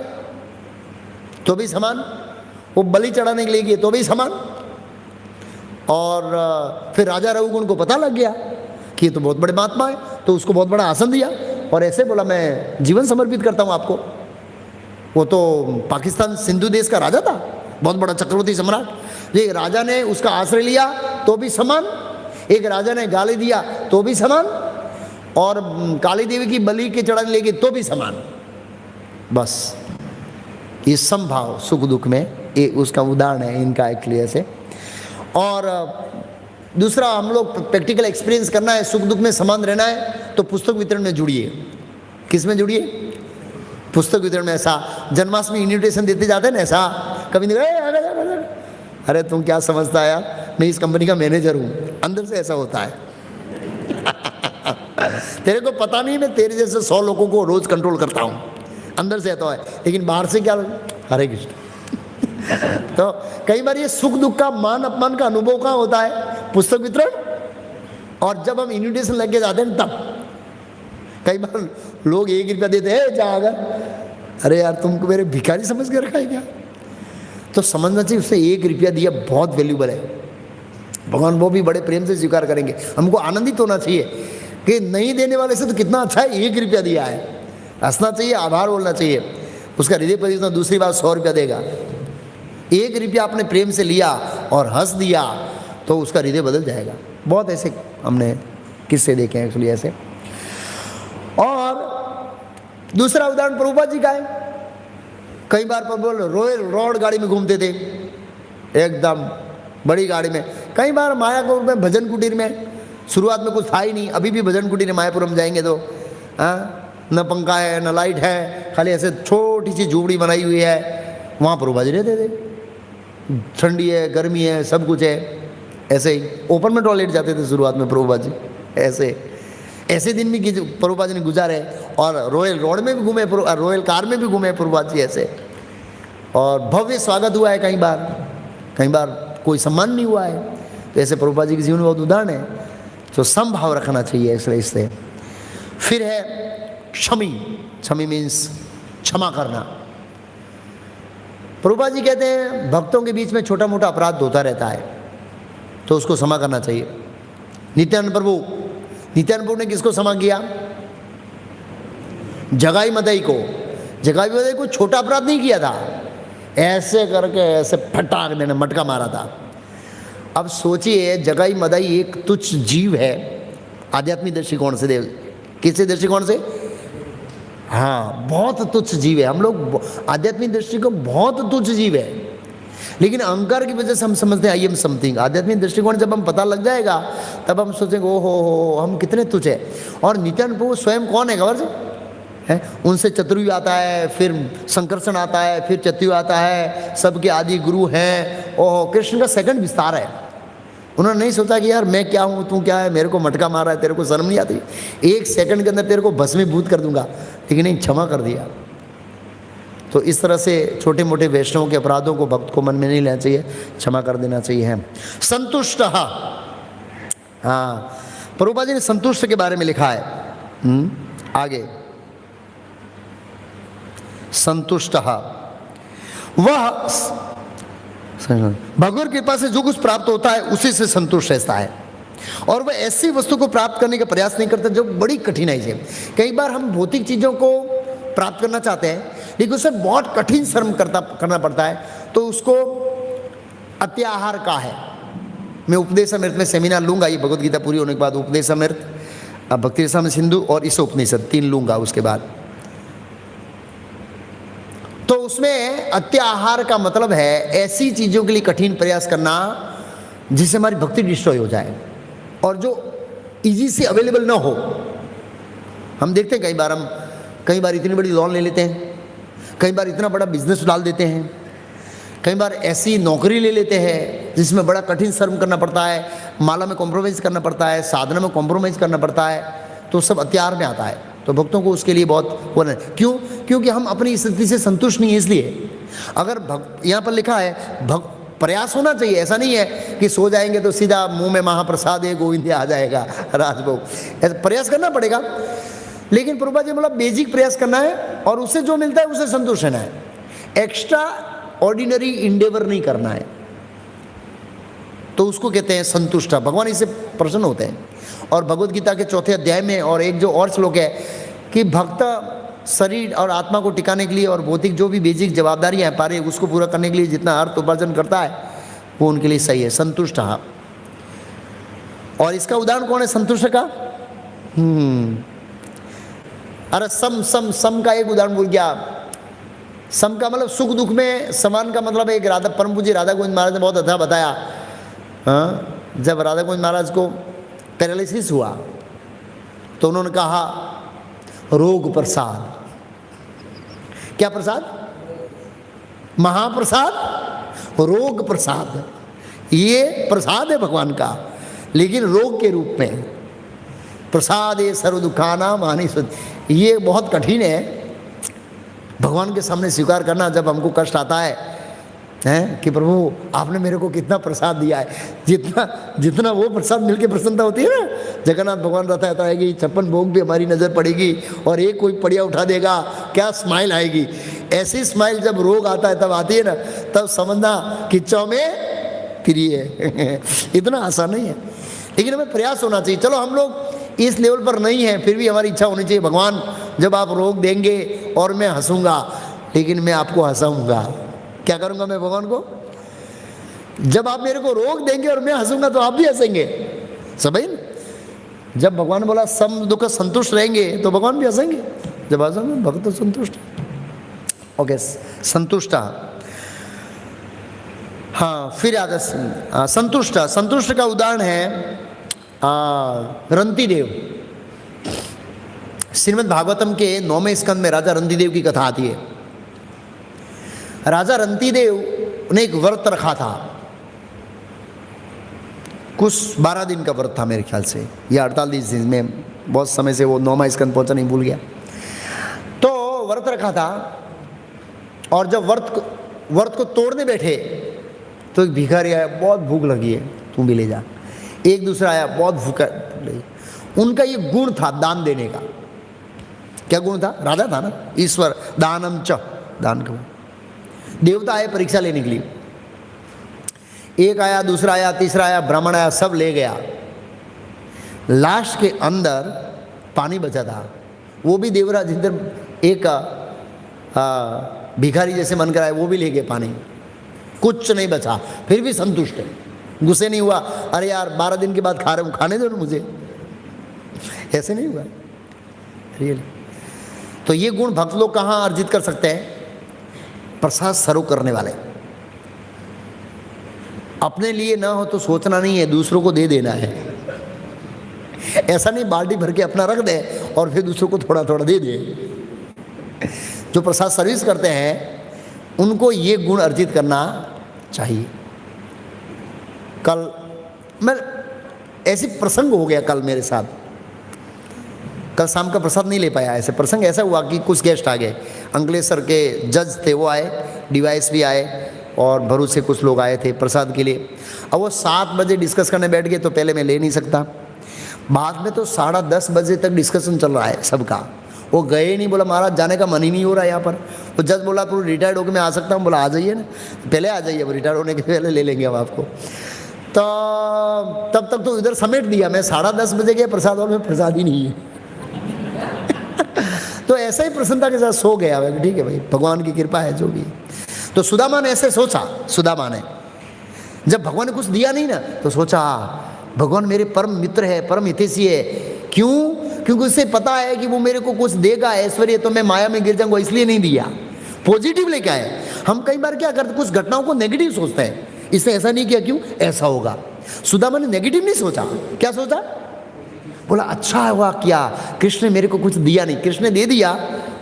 तो भी समान, वो बलि चढ़ाने के लिए गए तो भी समान। और फिर राजा रघुगुण को पता लग गया कि ये तो बहुत बड़े महात्मा है, तो उसको बहुत बड़ा आसन दिया और ऐसे बोला मैं जीवन समर्पित करता हूँ आपको। वो तो पाकिस्तान सिंधु देश का राजा था, बहुत बड़ा चक्रवर्ती सम्राट। एक राजा ने उसका आश्रय लिया तो भी समान, एक राजा ने गाली दिया तो भी समान, और काली देवी की बलि के चढ़ाने लेके तो भी समान। बस ये समभाव सुख दुख में, ये उसका उदाहरण है इनका एक क्लियर से। और दूसरा, हम लोग प्रैक्टिकल एक्सपीरियंस करना है, सुख दुख में समान रहना है, तो पुस्तक वितरण में जुड़िए। किस में जुड़िए, पुस्तक वितरण में। ऐसा जन्माष्टमी इन्विटेशन देते जाते हैं ना, ऐसा कभी नहीं, अरे तुम क्या समझता है यार, मैं इस कंपनी का मैनेजर हूँ, अंदर से ऐसा होता है। तेरे को पता नहीं मैं तेरे जैसे 100 लोगों को रोज कंट्रोल करता हूँ, अंदर से तो है, लेकिन बाहर से क्या, हरे कृष्ण। तो कई बार ये सुख दुख का, मान अपमान का अनुभव कहाँ होता है, पुस्तक वितरण। और जब हम इन्विटेशन लग के जाते हैं तब कई बार लोग 1 रुपया देते हैं, जा अगर, अरे यार तुमको मेरे भिखारी समझ के रखा है क्या। तो समझना चाहिए उससे 1 रुपया दिया बहुत वैल्यूबल है, भगवान वो भी बड़े प्रेम से स्वीकार करेंगे। हमको आनंदित होना चाहिए कि नहीं देने वाले से तो कितना अच्छा है, 1 रुपया दिया है, हंसना चाहिए, आभार बोलना चाहिए, उसका हृदय परिवर्तन। तो दूसरी बात 100 रुपया देगा, 1 रुपया आपने प्रेम से लिया और हंस दिया तो उसका हृदय बदल जाएगा। बहुत ऐसे हमने किस्से देखे हैं एक्चुअली ऐसे। और दूसरा उदाहरण प्रभुपाद जी का है। कई बार प्रभु रॉयल रोड गाड़ी में घूमते थे, एकदम बड़ी गाड़ी में। कई बार मायापुर में भजन कुटीर में, शुरुआत में कुछ था ही नहीं, अभी भी भजन कुटीर मायापुर में जाएंगे तो न पंखा है न लाइट है, खाली ऐसे छोटी सी झूपड़ी बनाई हुई है, वहाँ प्रभुपाद जी रहते थे। ठंडी है, गर्मी है, सब कुछ है, ऐसे ही ओपन में टॉयलेट जाते थे शुरुआत में प्रभुपाद जी। ऐसे दिन भी प्रभुपाद जी ने गुजारे, और रॉयल रोड में भी घूमे, रॉयल कार में भी घूमे प्रभुपाद जी ऐसे। और भव्य स्वागत हुआ है, कई बार कोई सम्मान नहीं हुआ है। तो ऐसे प्रभुपाद जी के जीवन में बहुत उदाहरण है। तो समभाव रखना चाहिए इसलिए। फिर है क्षमी, क्षमी मीन्स क्षमा करना। प्रभुपाद जी कहते हैं भक्तों के बीच में छोटा मोटा अपराध होता रहता है, तो उसको क्षमा करना चाहिए। नित्यानंद प्रभु ने किसको क्षमा किया? जगाई मदई को। जगाई मदई को छोटा अपराध नहीं किया था, ऐसे करके ऐसे फटाक देने मटका मारा था। अब सोचिए, जगाई मदई एक तुच्छ जीव है आध्यात्मिक दृष्टिकोण से, किसी दृष्टिकोण से, हाँ बहुत तुच्छ जीव है। हम लोग आध्यात्मिक दृष्टिकोण बहुत तुच्छ जीव है, लेकिन अहंकार की वजह से हम समझते हैं आई एम समथिंग। आध्यात्मिक दृष्टिकोण जब हम पता लग जाएगा तब हम सोचेंगे ओ हो हम कितने तुच्छ है। और नित्यानंद प्रभु स्वयं कौन है खबर है? उनसे चतुर्युग आता है, फिर संकर्षण आता है, फिर चतुर्युग आता है, सबके आदि गुरु हैं। ओह, कृष्ण का सेकंड विस्तार है। उन्होंने नहीं सोचा कि यार मैं क्या हूँ, तू क्या है, मेरे को मटका मारा है, तेरे को शर्म नहीं आती, एक सेकंड के अंदर तेरे को भस्मीभूत कर दूंगा, लेकिन नहीं, क्षमा कर दिया। तो इस तरह से छोटे मोटे वैष्णवों के अपराधों को भक्त को मन में नहीं लेना चाहिए, क्षमा कर देना चाहिए। है संतुष्ट, हाँ प्रभुपाद जी ने संतुष्ट के बारे में लिखा है। आगे संतुष्ट, वह भगवत कृपा से जो कुछ प्राप्त होता है उसी से संतुष्ट रहता है, और वह ऐसी वस्तु को प्राप्त करने का प्रयास नहीं करता जो बड़ी कठिनाई से। कई बार हम भौतिक चीजों को प्राप्त करना चाहते हैं, लेकिन उसे बहुत कठिन श्रम करना पड़ता है, तो उसको अत्याहार का है। मैं उपदेशामृत में सेमिनार लूंगा, ये भगवत गीता पूरी होने के बाद उपदेशामृत, भक्ति रसामृत सिंधु और इस उपनिषद 3 लूंगा उसके बाद। तो उसमें अत्याहार का मतलब है ऐसी चीजों के लिए कठिन प्रयास करना जिससे हमारी भक्ति डिस्ट्रॉय हो जाए और जो इजी से अवेलेबल ना हो। हम देखते हैं कई बार इतनी बड़ी लोन ले लेते हैं, कई बार इतना बड़ा बिजनेस डाल देते हैं, कई बार ऐसी नौकरी ले लेते हैं जिसमें बड़ा कठिन श्रम करना पड़ता है, माला में कॉम्प्रोमाइज़ करना पड़ता है, साधना में कॉम्प्रोमाइज़ करना पड़ता है, तो सब अत्याहार में आता है। तो भक्तों को उसके लिए बहुत बोलना है। क्यों? क्योंकि हम अपनी स्थिति से संतुष्ट नहीं है, इसलिए। अगर यहाँ पर लिखा है प्रयास होना चाहिए, ऐसा नहीं है कि सो जाएंगे तो सीधा मुंह में महाप्रसाद है गोविंद आ जाएगा राजभोग, ऐसा प्रयास करना पड़ेगा। लेकिन प्रभुपाद जी मतलब बेसिक प्रयास करना है और उससे जो मिलता है उसे संतुष्ट रहना है, एक्स्ट्रा ऑर्डिनरी इंडेवर नहीं करना है, तो उसको कहते हैं संतुष्ट। भगवान इससे प्रसन्न होते हैं। और भगवत गीता के 4थे अध्याय में और एक जो और श्लोक है कि भक्त शरीर और आत्मा को टिकाने के लिए और भौतिक जो भी बेसिक जवाबदारियां हैं पारे उसको पूरा करने के लिए जितना अर्थ उपार्जन करता है वो उनके लिए सही है, संतुष्ट। और इसका उदाहरण कौन है संतुष्ट का? अरे सम का एक उदाहरण भूल गया। सम का मतलब सुख दुख में समान का मतलब एक परम पूज्य राधा गोविंद महाराज ने बहुत अच्छा बताया। जब राधा गोविंद महाराज को पैरालिसिस हुआ तो उन्होंने कहा रोग प्रसाद। क्या प्रसाद? महाप्रसाद, रोग प्रसाद। ये प्रसाद है भगवान का, लेकिन रोग के रूप में। प्रसाद ये सर्व दुखानाम हानि सुध। ये बहुत कठिन है भगवान के सामने स्वीकार करना जब हमको कष्ट आता है कि प्रभु आपने मेरे को कितना प्रसाद दिया है। जितना वो प्रसाद मिलके प्रसन्नता होती है ना, जगन्नाथ भगवान रथ यात्रा आएगी, 56 भोग भी हमारी नज़र पड़ेगी और एक कोई पड़िया उठा देगा, क्या स्माइल आएगी। ऐसी स्माइल जब रोग आता है तब आती है ना, तब समझना किच्चों में प्रिय है। इतना आसान नहीं है, लेकिन हमें प्रयास होना चाहिए। चलो हम लोग इस लेवल पर नहीं है, फिर भी हमारी इच्छा होनी चाहिए भगवान जब आप रोग देंगे और मैं हंसूंगा, लेकिन मैं आपको हंसाऊंगा। क्या करूंगा मैं भगवान को? जब आप मेरे को रोग देंगे और मैं हंसूंगा तो आप भी हंसेंगे। सभी जब भगवान बोला सम दुख संतुष्ट रहेंगे तो भगवान भी हंसेंगे। जब हंसेंगे भक्त तो संतुष्ट। ओके, संतुष्ट। हाँ, फिर आगे संतुष्ट। संतुष्ट का उदाहरण है रंती देव। श्रीमद् भागवतम के 9वें स्कंद में राजा रंती देव की कथा आती है। राजा रंती देव ने एक व्रत रखा था, कुछ 12 दिन का व्रत था मेरे ख्याल से, या 48 दिन में, बहुत समय से वो 9वां स्कंद पहुंचा नहीं, भूल गया। तो व्रत रखा था और जब व्रत को तोड़ने बैठे तो एक भिखारी आया, बहुत भूख लगी है, तू भी ले जा। एक दूसरा आया, बहुत भूखा। उनका ये गुण था दान देने का। क्या गुण था? राजा था ना, ईश्वर दानम च, दान का। देवता आए परीक्षा लेने के लिए। एक आया, दूसरा आया, तीसरा आया, ब्राह्मण आया, सब ले गया। लाश के अंदर पानी बचा था, वो भी देवराज इधर एक भिखारी जैसे मन कराए वो भी ले गए पानी, कुछ नहीं बचा, फिर भी संतुष्ट है, गुस्से नहीं हुआ, अरे यार 12 दिन के बाद खा रहे हूँ, खाने दो ना मुझे, ऐसे नहीं हुआ रियली। तो ये गुण भक्त लोग कहाँ अर्जित कर सकते हैं? प्रसाद सर्व करने वाले। अपने लिए ना हो तो सोचना नहीं है, दूसरों को दे देना है। ऐसा नहीं बाल्टी भर के अपना रख दे और फिर दूसरों को थोड़ा थोड़ा दे दे। जो प्रसाद सर्विस करते हैं उनको ये गुण अर्जित करना चाहिए। कल मैं ऐसे प्रसंग हो गया, कल मेरे साथ, कल शाम का प्रसाद नहीं ले पाया। ऐसे प्रसंग ऐसा हुआ कि कुछ गेस्ट आ गए, अंकलेश्वर के जज थे वो आए, डिवाइस भी आए और भरूच से कुछ लोग आए थे प्रसाद के लिए। अब वो 7 बजे डिस्कस करने बैठ गए तो पहले मैं ले नहीं सकता, बाद में तो 10:30 बजे तक डिस्कशन चल रहा है सबका। वो गए नहीं, बोला महाराज जाने का मन ही नहीं हो रहा यहाँ पर। तो जज बोला तो रिटायर्ड होकर मैं आ सकता हूँ? बोला आ जाइए ना, पहले आ जाइए, अब रिटायर्ड होने के पहले ले लेंगे हम आपको। तो तब तक तो इधर समेट दिया मैं, 10:30 बजे गया प्रसाद हॉल में, प्रसाद ही नहीं है। तो ऐसा ही प्रसन्नता के साथ सो गया, ठीक है भाई, भगवान की कृपा है जो भी। तो सुदामा ने ऐसे सोचा, सुदामा ने जब भगवान ने कुछ दिया नहीं ना तो सोचा भगवान मेरे परम मित्र है, परम हितैषी है। क्यों? क्योंकि उसे पता है कि वो मेरे को कुछ देगा ऐश्वर्य, तो मैं माया में गिर जाऊंगा, इसलिए नहीं दिया। पॉजिटिव लेके आए। हम कई बार क्या करते, कुछ घटनाओं को नेगेटिव सोचते हैं, इसने ऐसा नहीं किया, क्यों ऐसा होगा। सुदामा ने नेगेटिव नहीं सोचा, क्या सोचा? बोला अच्छा हुआ क्या कृष्ण ने मेरे को कुछ दिया नहीं, कृष्ण ने दे दिया,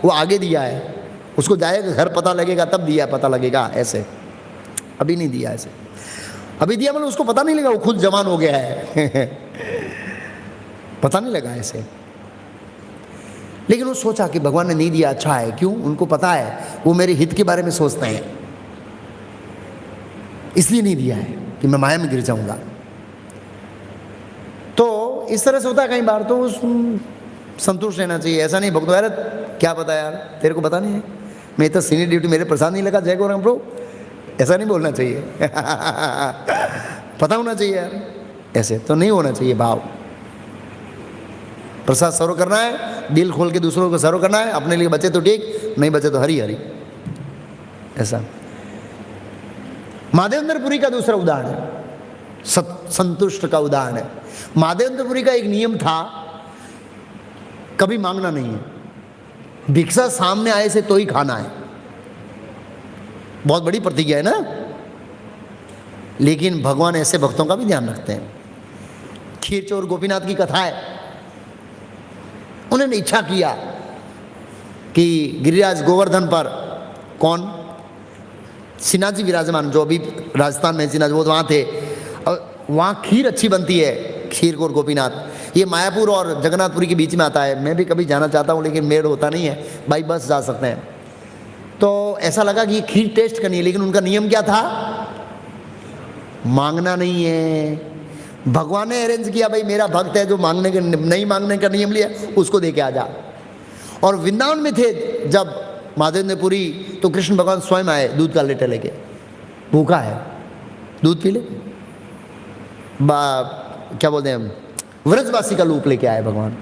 वो आगे दिया है, उसको जाएगा घर पता लगेगा तब दिया, पता लगेगा, ऐसे अभी नहीं दिया। ऐसे अभी दिया मतलब उसको पता नहीं लगा, वो खुद जवान हो गया है पता नहीं लगा ऐसे। लेकिन वो सोचा कि भगवान ने नहीं दिया, अच्छा है। क्यों? उनको पता है वो मेरे हित के बारे में सोचते हैं, इसलिए नहीं दिया है कि मैं माया में गिर जाऊंगा। तो इस तरह से होता है कई बार, तो संतुष्ट रहना चाहिए। ऐसा नहीं भक्तों यार क्या पता यार, तेरे को पता नहीं है, मैं तो सीनियर ड्यूटी, मेरे प्रसाद नहीं लगा, जय गौरांग प्रभु, ऐसा नहीं बोलना चाहिए पता होना चाहिए यार, ऐसे तो नहीं होना चाहिए भाव। प्रसाद सर्व करना है, दिल खोल के दूसरों को सर्व करना है, अपने लिए बचे तो ठीक, नहीं बचे तो हरी हरी, ऐसा। महादेवंद्रपुरी का दूसरा उदाहरण है, संतुष्ट का उदाहरण है। महादेवंद्रपुरी का एक नियम था, कभी मांगना नहीं है, भिक्षा सामने आए से तो ही खाना है। बहुत बड़ी प्रतिज्ञा है ना, लेकिन भगवान ऐसे भक्तों का भी ध्यान रखते हैं। खीरचोर गोपीनाथ की कथा है, उन्होंने इच्छा किया कि गिरिराज गोवर्धन पर कौन, सिन्हा जी विराजमान, जो अभी राजस्थान में सिन्हा, वो तो वहाँ थे, और वहाँ खीर अच्छी बनती है, खीरचोर गोपीनाथ। ये मायापुर और जगन्नाथपुरी के बीच में आता है। मैं भी कभी जाना चाहता हूँ लेकिन मेड़ होता नहीं है, बाई बस जा सकते हैं। तो ऐसा लगा कि ये खीर टेस्ट करनी है, लेकिन उनका नियम क्या था? मांगना नहीं है। भगवान ने अरेंज किया, भाई मेरा भक्त है जो मांगने के, नहीं मांगने का नियम लिया, उसको दे के आ जा। और वृंदावन में थे जब महादेवपुरी, तो कृष्ण भगवान स्वयं आए दूध का लेटर लेके, भूखा है दूध पी ले, क्या बोलते हैं, व्रजवासी का रूप लेके आए भगवान।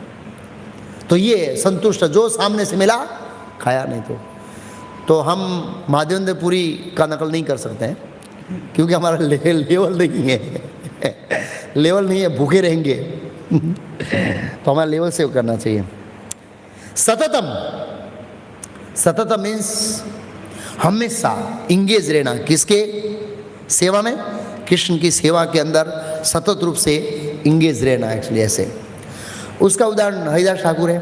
तो ये संतुष्ट, जो सामने से मिला खाया, नहीं तो हम महादेवपुरी का नकल नहीं कर सकते हैं, क्योंकि हमारा लेवल नहीं है लेवल नहीं है, भूखे रहेंगे तो हमारा लेवल सेव करना चाहिए। सततम, सततम मीन्स हमेशा इंगेज रहना, किसके सेवा में? कृष्ण की सेवा के अंदर सतत रूप से इंगेज रहना, एक्चुअली ऐसे। उसका उदाहरण हरिदास ठाकुर है।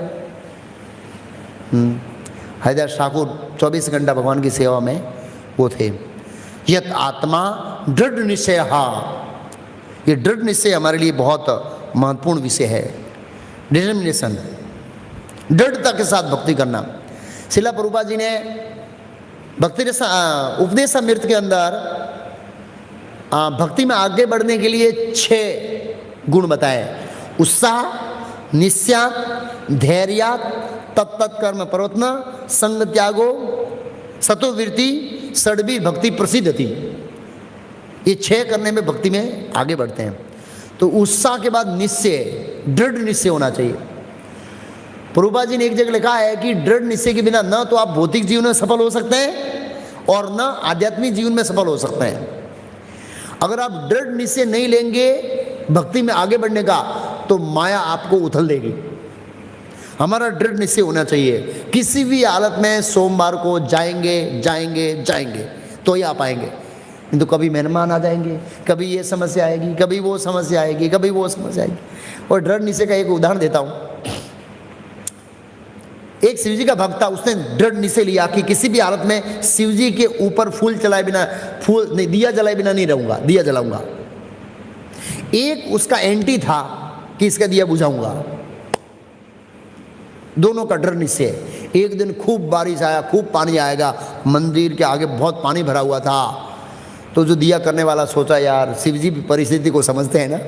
हरिदास ठाकुर 24 घंटा भगवान की सेवा में वो थे। यत आत्मा दृढ़ निश्चय, ये दृढ़ निश्चय हमारे लिए बहुत महत्वपूर्ण विषय है। डिटर्मिनेशन, दृढ़ता के साथ भक्ति करना। शिला प्रभुपाद जी ने भक्ति उपदेशामृत के अंदर भक्ति में आगे बढ़ने के लिए 6 गुण बताए। उत्साह, निश्चय, धैर्य, तत्त कर्म प्रवर्तन, संग त्यागो, सतोवृत्ति, षड्वी भक्ति प्रसिद्ध थी। ये 6 करने में भक्ति में आगे बढ़ते हैं। तो उत्साह के बाद निश्चय, दृढ़ निश्चय होना चाहिए। प्रभुपाद जी ने एक जगह लिखा है कि दृढ़ निश्चय के बिना न तो आप भौतिक जीवन में सफल हो सकते हैं और न आध्यात्मिक जीवन में सफल हो सकते हैं। अगर आप दृढ़ निश्चय नहीं लेंगे भक्ति में आगे बढ़ने का, तो माया आपको उथल देगी। हमारा दृढ़ निश्चय होना चाहिए, किसी भी हालत में सोमवार को जाएंगे जाएंगे जाएंगे तो ही आ पाएंगे। नहीं तो कभी मेहमान आ जाएंगे, कभी ये समस्या आएगी, कभी वो समस्या आएगी, कभी वो समस्या आएगी। और दृढ़ निश्चय का एक उदाहरण देता हूँ। एक शिव जी का भक्त था, उसने दृढ़ निश्चय लिया कि किसी भी हालत में शिव जी के ऊपर फूल चलाए बिना, फूल नहीं, दिया जलाए बिना नहीं रहूंगा, दिया जलाऊंगा। एक उसका एंटी था कि इसका दिया बुझाऊंगा। दोनों का दृढ़ निश्चय। एक दिन खूब बारिश आया, खूब पानी आएगा, मंदिर के आगे बहुत पानी भरा हुआ था। तो जो दिया करने वाला सोचा, यार शिव जी भी परिस्थिति को समझते हैं ना,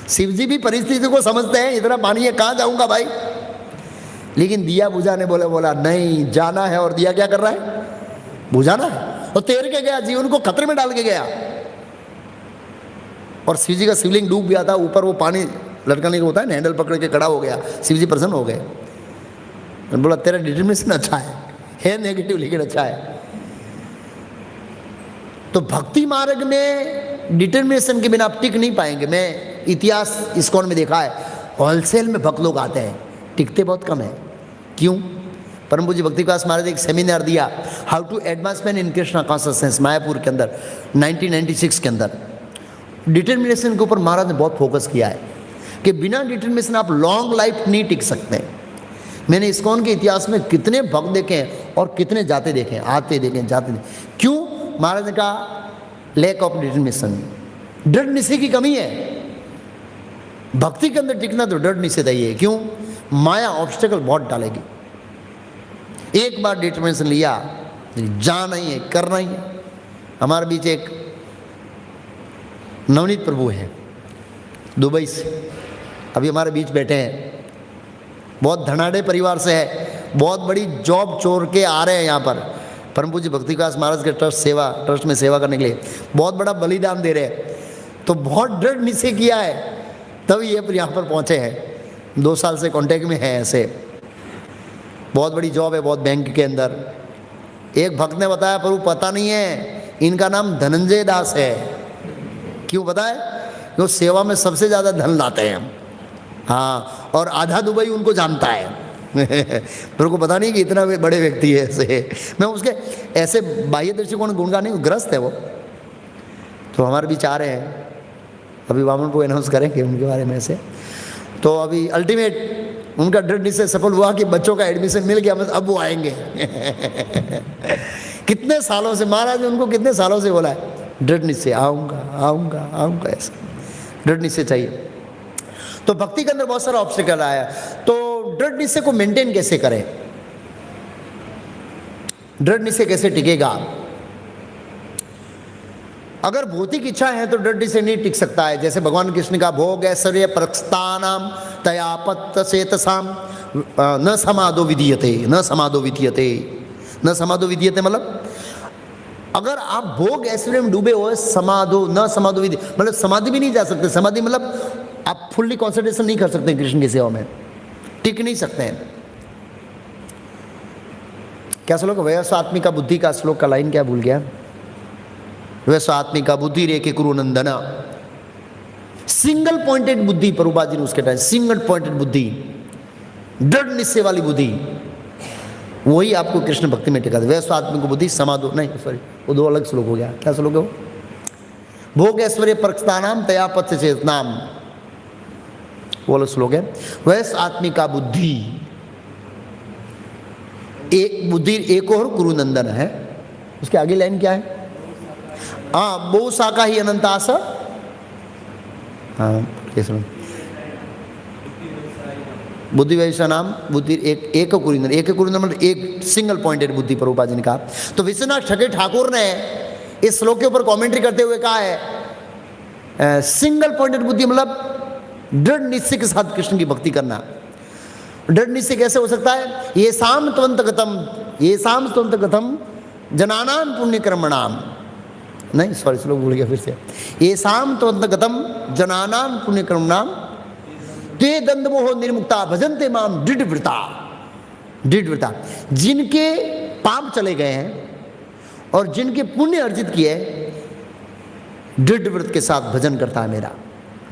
शिव जी भी परिस्थिति को समझते हैं, इतना पानी है कहाँ जाऊंगा भाई। लेकिन दिया बुझाने बोला नहीं, जाना है। और दिया क्या कर रहा है? बुझाना है। और तैर के गया, जीवन को खतरे में डाल के गया। और शिव जी का शिवलिंग डूब गया था, ऊपर वो पानी लटकाने का होता है ना, हैंडल पकड़ के खड़ा हो गया। शिव जी प्रसन्न हो गए, बोला तेरा डिटर्मिनेशन अच्छा है नेगेटिव लेकिन अच्छा है। तो भक्ति मार्ग में डिटर्मिनेशन के बिना आप टिक नहीं पाएंगे। मैं इतिहास इस्कॉन में देखा है, होलसेल में भक्त लोग आते हैं, टिकते बहुत कम है। क्यों? परम पूज्य भक्ति विकास महाराज एक सेमिनार दिया, how to advancement in Krishna consciousness, Mayapur के अंदर 1996 के अंदर। डिटर्मिनेशन के ऊपर महाराज ने बहुत फोकस किया है कि बिना डिटर्मिनेशन आप लॉन्ग लाइफ नहीं टिक सकते। मैंने इस्कॉन के इतिहास में कितने भक्त देखे हैं और कितने जाते देखे हैं, आते देखे हैं, जाते देखे। क्यों? महाराज ने कहा लैक ऑफ डिटर्मिनेशन, दृढ़ निश्चय की कमी है। भक्ति के अंदर टिकना तो दृढ़ निश्चय चाहिए। क्यों? माया ऑब्स्टेकल बहुत डालेगी। एक बार डिटर्मिनेशन लिया, जाना ही है, करना ही है। हमारे बीच एक नवनीत प्रभु है दुबई से, अभी हमारे बीच बैठे हैं। बहुत धनाढ़े परिवार से है, बहुत बड़ी जॉब छोड़ के आ रहे हैं यहाँ पर परम पूज्य भक्ति विकास महाराज के ट्रस्ट में सेवा करने के लिए। बहुत बड़ा बलिदान दे रहे हैं। तो बहुत दृढ़ निश्चय किया है, तभी ये यहाँ पर पहुँचे हैं। 2 साल से कांटेक्ट में है। ऐसे बहुत बड़ी जॉब है, बहुत बैंक के अंदर। एक भक्त ने बताया, प्रभु पता नहीं है, इनका नाम धनंजय दास है। क्यों पता है? वो सेवा में सबसे ज़्यादा धन लाते हैं। हाँ, और आधा दुबई उनको जानता है। मेरे को पता नहीं कि इतना बड़े व्यक्ति है ऐसे। मैं उसके ऐसे बाह्य दृष्टिकोण गुणगान नहीं, ग्रस्त है वो। तो हमारे बीच आ रहे हैं, अभी वामन को अनाउंस करेंगे उनके बारे में से। तो अभी अल्टीमेट उनका दृढ़ निश्चय सफल हुआ कि बच्चों का एडमिशन मिल गया, बस अब वो आएंगे। कितने सालों से महाराज ने उनको कितने सालों से बोला है, दृढ़ निश्चय, आऊँगा आऊँगा आऊँगा, ऐसा दृढ़ निश्चय चाहिए। तो भक्ति के अंदर बहुत सारा ऑब्स्टिकल आया। तो दृढ़ निश्चय को मेंटेन कैसे करें? दृढ़ निश्चय कैसे टिकेगा? अगर भौतिक इच्छा है तो दृढ़ निश्चय नहीं टिक सकता है। जैसे भगवान कृष्ण का भोग ऐश्वर्य प्रस्थानाम तयापत्त सेतसाम न समाधो विधीयते, न समाधो विधीयते, न समाधो विधीयते मतलब अगर आप भोग ऐश्वर्य में डूबे हो, समाधो न समाधो विधि मतलब समाधि भी नहीं जा सकते। समाधि मतलब आप फुल्ली कॉन्सेंट्रेशन नहीं कर सकते कृष्ण की सेवा में, टिक नहीं सकते हैं। क्या श्लोक? वयस्वात्मिका बुद्धि का श्लोक का लाइन क्या भूल गया? वयस्वात्मिका बुद्धि रेखे कुरु नंदना, सिंगल पॉइंटेड बुद्धि। प्रभुपाद जी ने उसके टाइम सिंगल पॉइंटेड बुद्धि, दृढ़ निश्चय वाली बुद्धि, वही आपको कृष्ण भक्ति में टिका दे। वयस्वात्मिक बुद्धि समाधो नहीं, सॉरी वो 2 अलग श्लोक हो गया। क्या श्लोक है वो? भोग ऐश्वर्य प्रस्थानाम तयापत्य चेतनाम, वो अलग श्लोक है। वैस आत्मिका बुद्धि, एक बुद्धि एक और गुरु नंदन है। उसके आगे लाइन क्या है? हाँ, बहु शाखा ही अनंतास। हाँ कैसे? बुद्धि व्यवसाय नाम बुद्धि एक कुरिंदन, एक कुरिंदन मतलब एक सिंगल पॉइंटेड बुद्धि। प्रभुपाद जी ने कहा। तो विश्वनाथ ठगे ठाकुर ने इस श्लोक के ऊपर कमेंट्री करते हुए कहा है सिंगल पॉइंटेड बुद्धि मतलब दृढ़ निश्चय के साथ कृष्ण की भक्ति करना। दृढ़ निश्चय कैसे हो सकता है? ये शाम त्वंत गतम जनानाम पुण्य कर्मणाम नहीं सॉरी श्लोक भूल गया फिर से। ये शाम तो अंतगतम जनानाम पुण्यक्रम नाम ते दंडमोह निर्मुक्ता भजन्ते माम दृढ़व्रता। दृढ़व्रता, जिनके पाप चले गए हैं और जिनके पुण्य अर्जित किए, दृढ़ व्रत के साथ भजन करता है मेरा,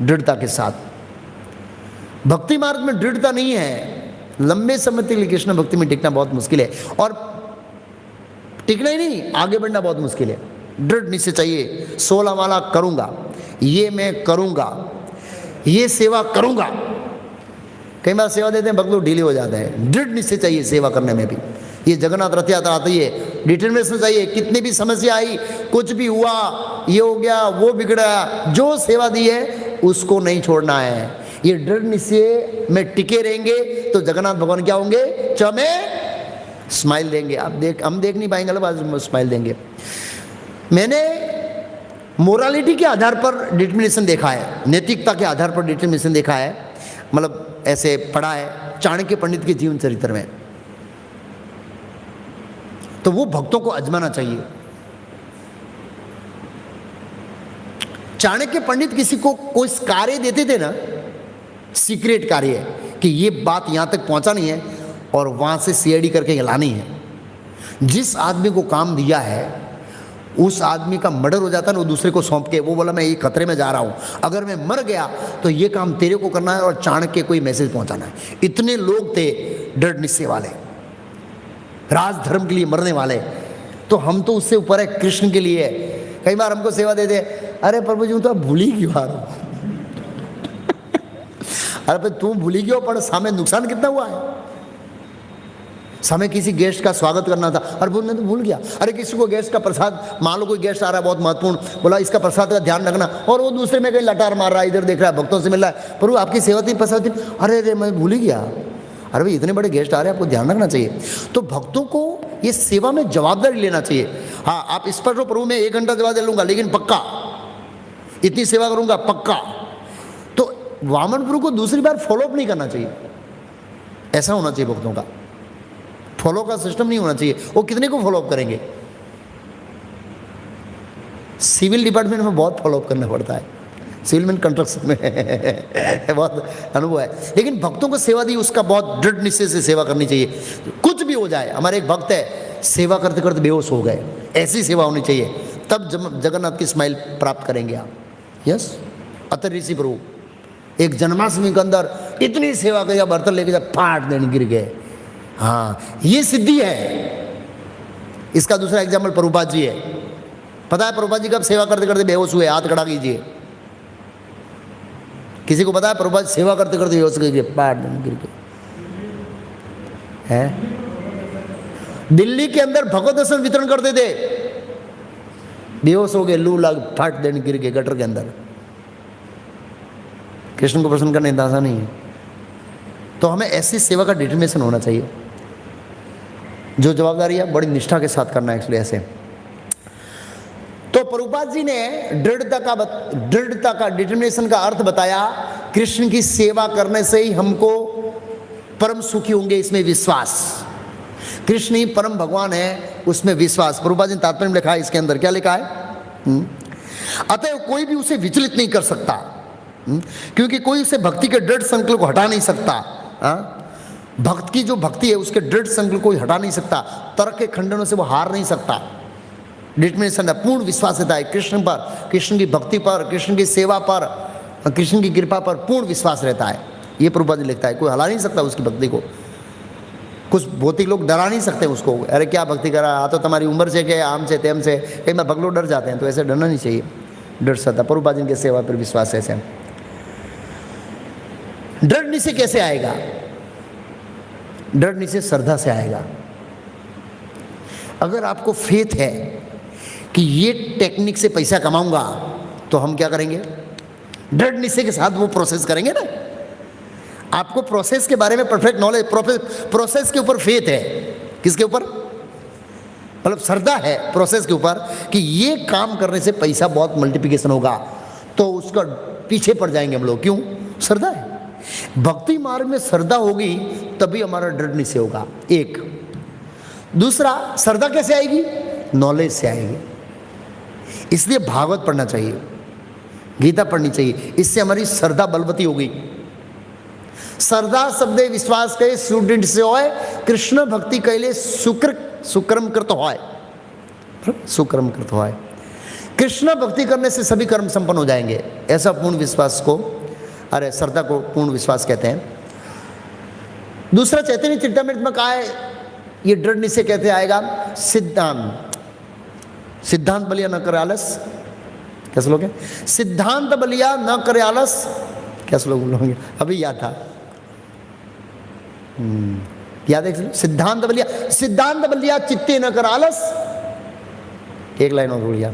दृढ़ता के साथ। भक्ति मार्ग में दृढ़ता नहीं है, लंबे समय के लिए कृष्ण भक्ति में टिकना बहुत मुश्किल है, और टिकना ही नहीं आगे बढ़ना बहुत मुश्किल है। दृढ़ निश्चय चाहिए, 16 वाला करूंगा, ये मैं करूंगा, ये सेवा करूंगा। कई बार सेवा देते हैं भक्त लोग ढीले हो जाते हैं। दृढ़ निश्चय चाहिए सेवा करने में भी। ये जगन्नाथ रथ यात्रा आती है, डिटर्मिनेशन चाहिए, कितनी भी समस्या आई, कुछ भी हुआ, ये हो गया वो बिगड़ा, जो सेवा दी है उसको नहीं छोड़ना है। ये दृढ़ निश्चय में टिके रहेंगे तो जगन्नाथ भगवान क्या होंगे, चमे स्माइल देंगे। आप हम देख नहीं पाएंगे, अलग स्माइल देंगे। मैंने मोरालिटी के आधार पर डिटर्मिनेशन देखा है, नैतिकता के आधार पर डिटर्मिनेशन देखा है, मतलब ऐसे पढ़ा है चाणक्य पंडित के जीवन चरित्र में। तो वो भक्तों को आजमाना चाहिए। चाणक्य पंडित किसी को कोई कार्य देते थे ना, सीक्रेट कार्य, कि ये बात यहां तक पहुंचानी है और वहां से सीआईडी करके लानी है। जिस आदमी को काम दिया है उस आदमी का मर्डर हो जाता है ना, वो दूसरे को सौंप के, वो बोला मैं ये खतरे में जा रहा हूं, अगर मैं मर गया तो ये काम तेरे को करना है और चाणक्य को मैसेज पहुंचाना है। इतने लोग थे दृढ़ निश्चय वाले, राजधर्म के लिए मरने वाले। तो हम तो उससे ऊपर है, कृष्ण के लिए। कई बार हमको सेवा दे दे, अरे प्रभु जी तो आप भूल ही क्यों आ रहे हो अरे भाई तू भूल ही क्यों, पर सामने नुकसान कितना हुआ है। समय किसी गेस्ट का स्वागत करना था, अरे बोलने तो भूल गया। अरे किसी को गेस्ट का प्रसाद, मान लो कोई गेस्ट आ रहा है बहुत महत्वपूर्ण, बोला इसका प्रसाद का ध्यान रखना, और वो दूसरे में कहीं लटार मार रहा है, इधर देख रहा है, भक्तों से मिल रहा है, प्रभु आपकी सेवा थी प्रसाद थी, अरे मैं भूल ही गया। अरे भाई इतने बड़े गेस्ट आ रहे हैं, आपको ध्यान रखना चाहिए। तो भक्तों को ये सेवा में जवाबदारी लेना चाहिए। हाँ आप इस पर तो प्रभु मैं 1 घंटा सेवा दे लूंगा, लेकिन पक्का इतनी सेवा करूंगा पक्का। तो वामन प्रभु को दूसरी बार फॉलोअप नहीं करना चाहिए, ऐसा होना चाहिए भक्तों का। फॉलो का सिस्टम नहीं होना चाहिए, वो कितने को फॉलोअप करेंगे। सिविल डिपार्टमेंट में बहुत फॉलोअप करना पड़ता है, सिविल में कंस्ट्रक्शन में बहुत अनुभव है। लेकिन भक्तों को सेवा दी, उसका बहुत दृढ़ निश्चय से सेवा करनी चाहिए। कुछ भी हो जाए, हमारे एक भक्त है सेवा करते करते बेहोश हो गए, ऐसी सेवा होनी चाहिए, तब जगन्नाथ की स्माइल प्राप्त करेंगे आप। यस, अतर ऋषि प्रभु एक जन्माष्टमी के अंदर इतनी सेवा करी, बर्तन लेके जब फाट देने गिर गए। हाँ ये सिद्धि है। इसका दूसरा एग्जाम्पल प्रभुपाद जी है। पता है प्रभुपाद जी कब सेवा करते करते बेहोश हुए, हाथ खड़ा कीजिए। किसी को पता है प्रभुपाद सेवा करते करते बेहोश गिर गए, फाट देने गिर गए हैं। दिल्ली के अंदर भगवत दर्शन वितरण करते थे, बेहोश हो गए, लू लग फाट देने गिर गए गटर के अंदर। कृष्ण को प्रसन्न करने दासा नहीं है। तो हमें ऐसी सेवा का डिटर्मिनेशन होना चाहिए, जो जवाबदारी है बड़ी निष्ठा के साथ करना है एक्चुअली ऐसे। तो प्रभुपाद जी ने दृढ़ता का डिटर्मिनेशन का अर्थ बताया, कृष्ण की सेवा करने से ही हमको परम सुखी होंगे, इसमें विश्वास। कृष्ण ही परम भगवान है, उसमें विश्वास। प्रभुपाद जी ने तात्पर्य में लिखा है, इसके अंदर क्या लिखा है, अतः कोई भी उसे विचलित नहीं कर सकता, क्योंकि कोई उसे भक्ति के दृढ़ संकल्प को हटा नहीं सकता। भक्त की जो भक्ति है उसके दृढ़ संकल्प को हटा नहीं सकता, तर्क के खंडनों से वो हार नहीं सकता। डिटर्मिनेशन है, पूर्ण विश्वास रहता है कृष्ण पर, कृष्ण की भक्ति पर, कृष्ण की सेवा पर, कृष्ण की कृपा पर पूर्ण विश्वास रहता है। ये प्रभुपाद जी लिखता है, कोई हला नहीं सकता उसकी भक्ति को। कुछ भौतिक लोग डरा नहीं सकते उसको, अरे क्या भक्ति करा, आ तो तुम्हारी उम्र से क्या, आम से तेम से, कई बार भक्त लोग डर जाते हैं, तो ऐसे डरना नहीं चाहिए, डर सकता। प्रभुपाद जी की सेवा पर विश्वास ऐसे। दृढ़ निश्चय कैसे आएगा, दृढ़ निश्चय श्रद्धा से आएगा। अगर आपको फेथ है कि ये टेक्निक से पैसा कमाऊंगा, तो हम क्या करेंगे, दृढ़ निश्चय के साथ वो प्रोसेस करेंगे ना। आपको प्रोसेस के बारे में परफेक्ट नॉलेज, प्रोसेस के ऊपर फेथ है, किसके ऊपर, मतलब श्रद्धा है प्रोसेस के ऊपर कि ये काम करने से पैसा बहुत मल्टीप्लिकेशन होगा, तो उसका पीछे पड़ जाएंगे हम लोग। क्यों, श्रद्धा है। भक्ति मार्ग में श्रद्धा होगी तभी हमारा दृढ़ निश्चय होगा, एक। दूसरा, श्रद्धा कैसे आएगी, नॉलेज से आएगी। इसलिए भागवत पढ़ना चाहिए, गीता पढ़नी चाहिए, इससे हमारी श्रद्धा बलवती हो गई। श्रद्धा शब्दे विश्वास कहे स्टूडेंट से होय, कृष्ण भक्ति कहले सुक्रम कृत होय, सुक्रम कृत होय। कृष्ण भक्ति करने से सभी कर्म संपन्न हो जाएंगे, ऐसा पूर्ण विश्वास को, अरे श्रद्धा को पूर्ण विश्वास कहते हैं। दूसरा चैतन्य चरितामृत में कहा है, ये दृढ़ निश्चय कहते आएगा सिद्धांत, सिद्धांत बलिया न करे आलस, क्या श्लोक है? सिद्धांत बलिया न करे आलस, क्या श्लोक बोलोगे? अभी याद था, याद है? सिद्धांत बलिया चित्ते न कर आलस, एक लाइन और बोलिया,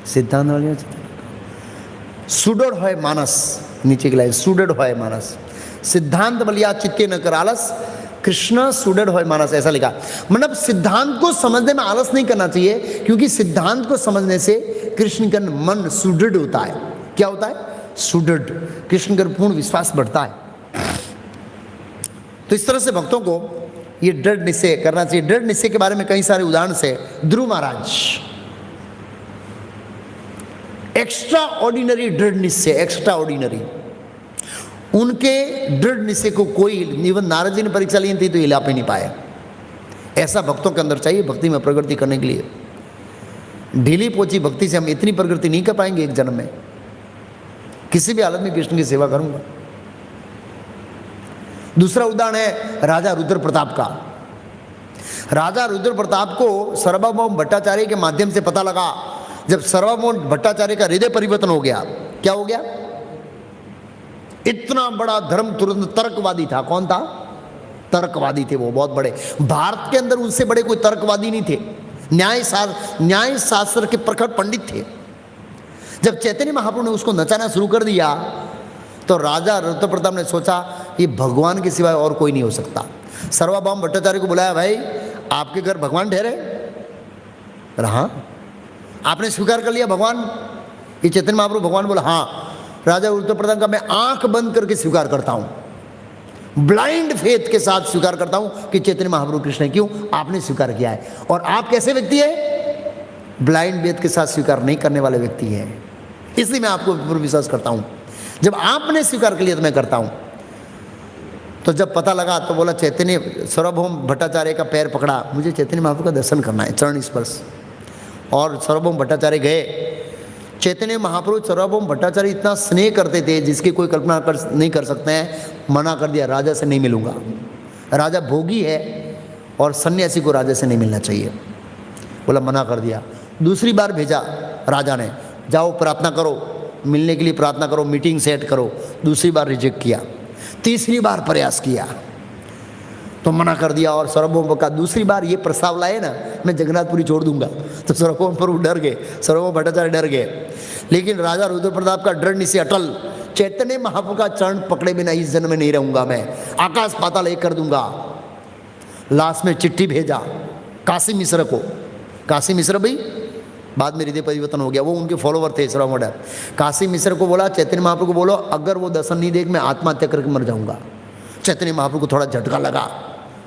सिद्धांत बलिया सुडर है मानस, नीचे की लाइन सुडर है मानस, सिद्धांत बलिया चित्ते न कर आलस, कृष्ण सुडर है मानस, ऐसा लिखा। मतलब सिद्धांत को समझने में आलस नहीं करना चाहिए, क्योंकि सिद्धांत को समझने से कृष्ण का मन सुदृढ़ होता है। क्या होता है? सुदृढ़, कृष्ण का पूर्ण विश्वास बढ़ता है। तो इस तरह से भक्तों को ये दृढ़ निश्चय करना चाहिए। दृढ़ निश्चय के बारे में कई सारे उदाहरण से, ध्रुव महाराज एक्स्ट्रा ऑर्डिनरी दृढ़ निश्चय, एक्स्ट्रा ऑर्डिनरी, उनके दृढ़ निश्चय को कोई, इवन नारद जी ने परीक्षा ली थी तो हिला पे नहीं पाया। ऐसा भक्तों के अंदर चाहिए भक्ति में प्रगति करने के लिए। ढीली पोची भक्ति से हम इतनी प्रगति नहीं कर पाएंगे एक जन्म में। किसी भी हालत में कृष्ण की सेवा करूंगा। दूसरा उदाहरण है राजा रुद्र प्रताप का। राजा रुद्र प्रताप को सर्वभौम भट्टाचार्य के माध्यम से पता लगा, जब सर्वभौम भट्टाचार्य का हृदय परिवर्तन हो गया। क्या हो गया? इतना बड़ा धर्म तुरंत तर्कवादी था। कौन था? तर्कवादी थे वो, बहुत बड़े। भारत के अंदर उनसे बड़े कोई तर्कवादी नहीं थे। न्याय शास्त्र के प्रखर पंडित थे। जब चैतन्य महाप्रभु ने उसको नचाना शुरू कर दिया तो राजा रुद्र प्रताप ने सोचा ये भगवान के सिवाय और कोई नहीं हो सकता। सर्वभौम भट्टाचार्य को बुलाया, भाई आपके घर भगवान ठहरे? रहा, आपने स्वीकार कर लिया भगवान, ये चैतन्य महाप्रभु भगवान? बोला हाँ। राजा रुद्र प्रताप का, मैं आंख बंद करके स्वीकार करता हूं, ब्लाइंड फेथ के साथ स्वीकार करता हूं कि चैतन्य महाप्रभु कृष्ण है। क्यों? आपने स्वीकार किया है। और आप कैसे व्यक्ति है? ब्लाइंड फेथ के साथ स्वीकार नहीं करने वाले व्यक्ति है, इसलिए मैं आपको पूर्ण विश्वास करता हूं। जब आपने स्वीकार कर लिया तो मैं करता हूं। तो जब पता लगा तो बोला, चैतन्य सर्वभौम भट्टाचार्य का पैर पकड़ा, मुझे चैतन्य महाप्रभु का दर्शन करना है, चरण स्पर्श। और सर्वभौम भट्टाचार्य गए। चैतन्य महाप्रभु सर्वभौम भट्टाचार्य इतना स्नेह करते थे जिसकी कोई कल्पना नहीं कर सकते हैं। मना कर दिया, राजा से नहीं मिलूंगा, राजा भोगी है और सन्यासी को राजा से नहीं मिलना चाहिए। बोला, मना कर दिया। दूसरी बार भेजा राजा ने, जाओ प्रार्थना करो, मिलने के लिए प्रार्थना करो, मीटिंग सेट करो। दूसरी बार रिजेक्ट किया। तीसरी बार प्रयास किया तो मना कर दिया। और सर्वभौम का दूसरी बार ये प्रस्ताव लाए ना, मैं जगन्नाथपुरी छोड़ दूंगा, तो सर्वभौम प्रभु डर गए, सर्वभौम भट्टाचार्य डर गए। लेकिन राजा रुद्र प्रताप का दृढ़ निश्चय अटल, चैतन्य महाप्रभु का चरण पकड़े बिना इस जन्म में नहीं रहूंगा, मैं आकाश पाताल एक कर दूंगा। लास्ट में चिट्ठी भेजा काशी मिश्र को। काशी मिश्र भाई बाद में हृदय परिवर्तन हो गया, वो उनके फॉलोवर थे सर्वमोडर। काशी मिश्र को बोला, चैतन्य महाप्रभु को बोलो अगर वो दर्शन नहीं देख मैं आत्महत्या करके मर जाऊंगा। चैतन्य महाप्रभु को थोड़ा झटका लगा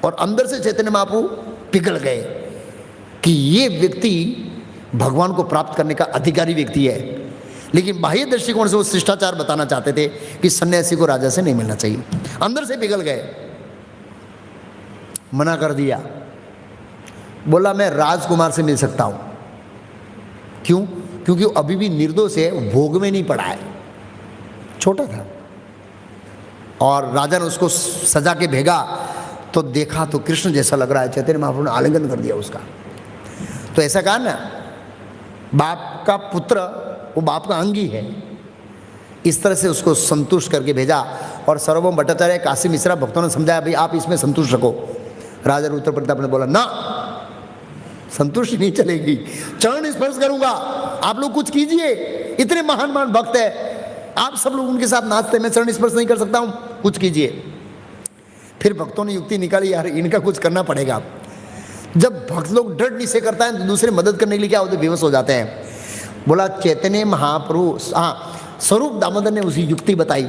और अंदर से चैतन्य महाप्रभु पिघल गए कि ये व्यक्ति भगवान को प्राप्त करने का अधिकारी व्यक्ति है। लेकिन बाह्य दृष्टिकोण से वो शिष्टाचार बताना चाहते थे कि सन्यासी को राजा से नहीं मिलना चाहिए। अंदर से पिघल गए, मना कर दिया। बोला, मैं राजकुमार से मिल सकता हूं। क्यों? क्योंकि वो अभी भी निर्दोष है, भोग में नहीं पड़ा है, छोटा था। और राजा ने उसको सजा के भेजा तो देखा तो कृष्ण जैसा लग रहा है। चैतन्य महाप्रभु ने आलिंगन कर दिया उसका। तो ऐसा कहा ना, बाप का पुत्र वो बाप का अंगी है। इस तरह से उसको संतुष्ट करके भेजा। और सर्वभौम भट्टाचार्य, काशी मिश्रा भक्तों ने समझाया, भाई आप इसमें संतुष्ट रखो। राजा रुद्र प्रताप ने बोला, ना संतुष्टि नहीं चलेगी, चरण स्पर्श करूंगा, आप लोग कुछ कीजिए। इतने महान महान भक्त है, आप सब लोग उनके साथ नाचते, मैं चरण स्पर्श नहीं कर सकता हूं, कुछ कीजिए। फिर भक्तों ने युक्ति निकाली, यार इनका कुछ करना पड़ेगा। जब भक्त लोग दृढ़ निश्चय करता है तो दूसरे मदद करने के लिए क्या होते, बेहोश हो जाते हैं। बोला, चैतन्य महाप्रभु, हाँ, स्वरूप दामोदर ने उसी युक्ति बताई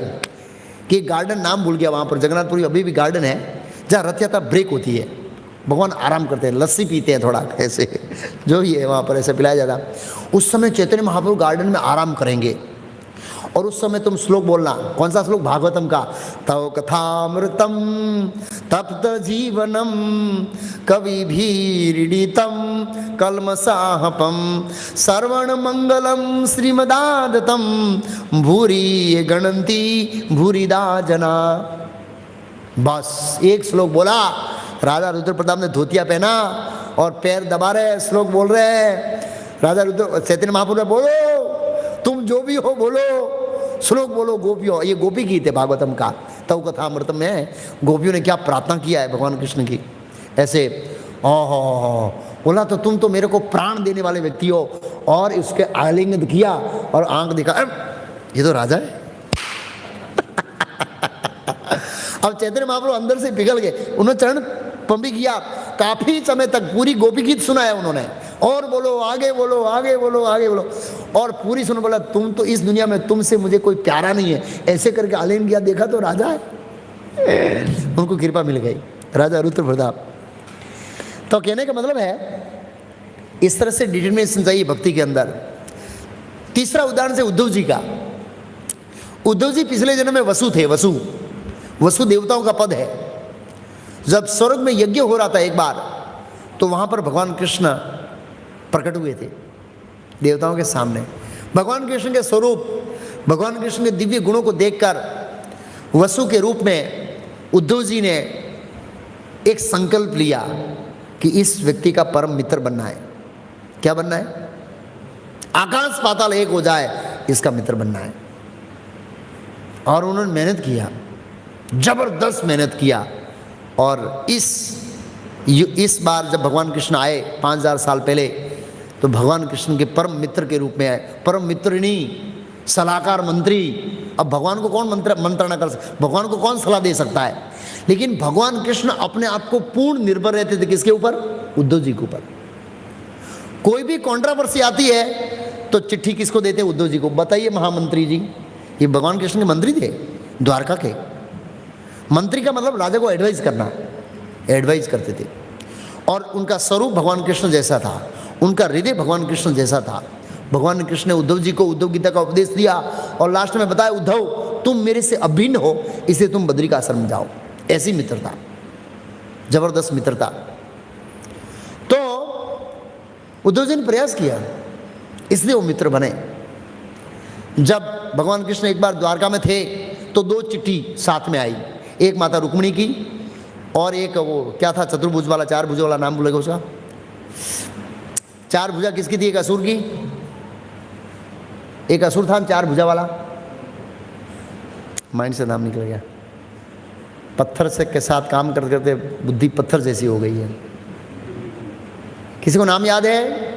कि गार्डन नाम भूल गया, वहाँ पर जगन्नाथपुरी अभी भी गार्डन है जहाँ रथ यात्रा ब्रेक होती है। भगवान आराम करते हैं, लस्सी पीते हैं थोड़ा ऐसे, जो भी है वहाँ पर ऐसे पिलाया जाता। उस समय चैतन्य महाप्रभु गार्डन में आराम करेंगे और उस समय तुम श्लोक बोलना। कौन सा श्लोक? भागवतम का। तव कथामृतम तप्त जीवनम कवि भीरिडितम कलमसाहपम श्रवण मंगलम श्रीमदादतम भूरि गणंती भूरिदा जना। बस एक श्लोक बोला, राजा रुद्र प्रताप ने धोतिया पहना और पैर दबा रहे, श्लोक बोल रहे हैं। राजा रुद्र चैतन्य महाप्रभु बोलो, तुम जो भी हो बोलो, श्लोक बोलो गोपियों। ये गोपी गीत है भागवतम का, तव कथा अमृतम में गोपियों ने क्या प्रार्थना किया है भगवान कृष्ण की। ऐसे ओहो बोला, तो तुम तो मेरे को प्राण देने वाले व्यक्ति हो। और उसके आलिंगन किया और आंख दिखा, ये तो राजा है। अब चैतन्य महाप्रभु अंदर से पिघल गए, उन्होंने चरण पंपी किया, काफी समय तक पूरी गोपी गीत सुनाया उन्होंने। और बोलो आगे बोलो आगे बोलो आगे बोलो, और पूरी सुनो। बोला तुम तो इस दुनिया में तुमसे मुझे कोई प्यारा नहीं है, ऐसे करके आलिंगन किया, देखा तो राजा है। उनको कृपा मिल गई, राजा रुद्र प्रताप। तो कहने का मतलब है इस तरह से डिटर्मिनेशन चाहिए भक्ति के अंदर। तीसरा उदाहरण से उद्धव जी का। उद्धव जी पिछले जन्म में वसु थे। वसु देवताओं का पद है। जब स्वर्ग में यज्ञ हो रहा था एक बार, तो वहां पर भगवान कृष्ण प्रकट हुए थे देवताओं के सामने। भगवान कृष्ण के स्वरूप, भगवान कृष्ण के दिव्य गुणों को देखकर वसु के रूप में उद्धव जी ने एक संकल्प लिया कि इस व्यक्ति का परम मित्र बनना है। क्या बनना है? आकाश पाताल एक हो जाए, इसका मित्र बनना है। और उन्होंने मेहनत किया, जबरदस्त मेहनत किया। और इस बार जब भगवान कृष्ण आए 5000 साल पहले, तो भगवान कृष्ण के परम मित्र के रूप में आए। परम मित्र नहीं, सलाहकार, मंत्री। अब भगवान को कौन मंत्रणा कर सकता, भगवान को कौन सलाह दे सकता है? लेकिन भगवान कृष्ण अपने आप को पूर्ण निर्भर रहते थे। किसके ऊपर? उद्धव जी के ऊपर। कोई भी कंट्रोवर्सी आती है तो चिट्ठी किसको देते? उद्धव जी को। बताइए महामंत्री जी, ये भगवान कृष्ण के मंत्री थे द्वारका के। मंत्री का मतलब राजा को एडवाइस करना, एडवाइस करते थे। और उनका स्वरूप भगवान कृष्ण जैसा था, उनका हृदय भगवान कृष्ण जैसा था। भगवान कृष्ण ने उद्धव जी को उद्धव गीता का उपदेश दिया और लास्ट में बताया, उद्धव तुम मेरे से अभिन्न हो, इसलिए तुम बद्री का आश्रम जाओ। ऐसी मित्रता, जबरदस्त मित्रता। तो उद्धव जी ने प्रयास किया, इसलिए वो मित्र बने। जब भगवान कृष्ण एक बार द्वारका में थे तो 2 चिट्ठी साथ में आई, एक माता रुक्मिणी की और एक वो क्या था, चतुर्भुज वाला, 4 भुजा वाला, नाम भूलेगा उसका। 4 भुजा किसकी थी? एक असुर की। एक असुर था 4 भुजा वाला, माइंड से नाम निकल गया। पत्थर से के साथ काम करते करते बुद्धि पत्थर जैसी हो गई है। किसी को नाम याद है?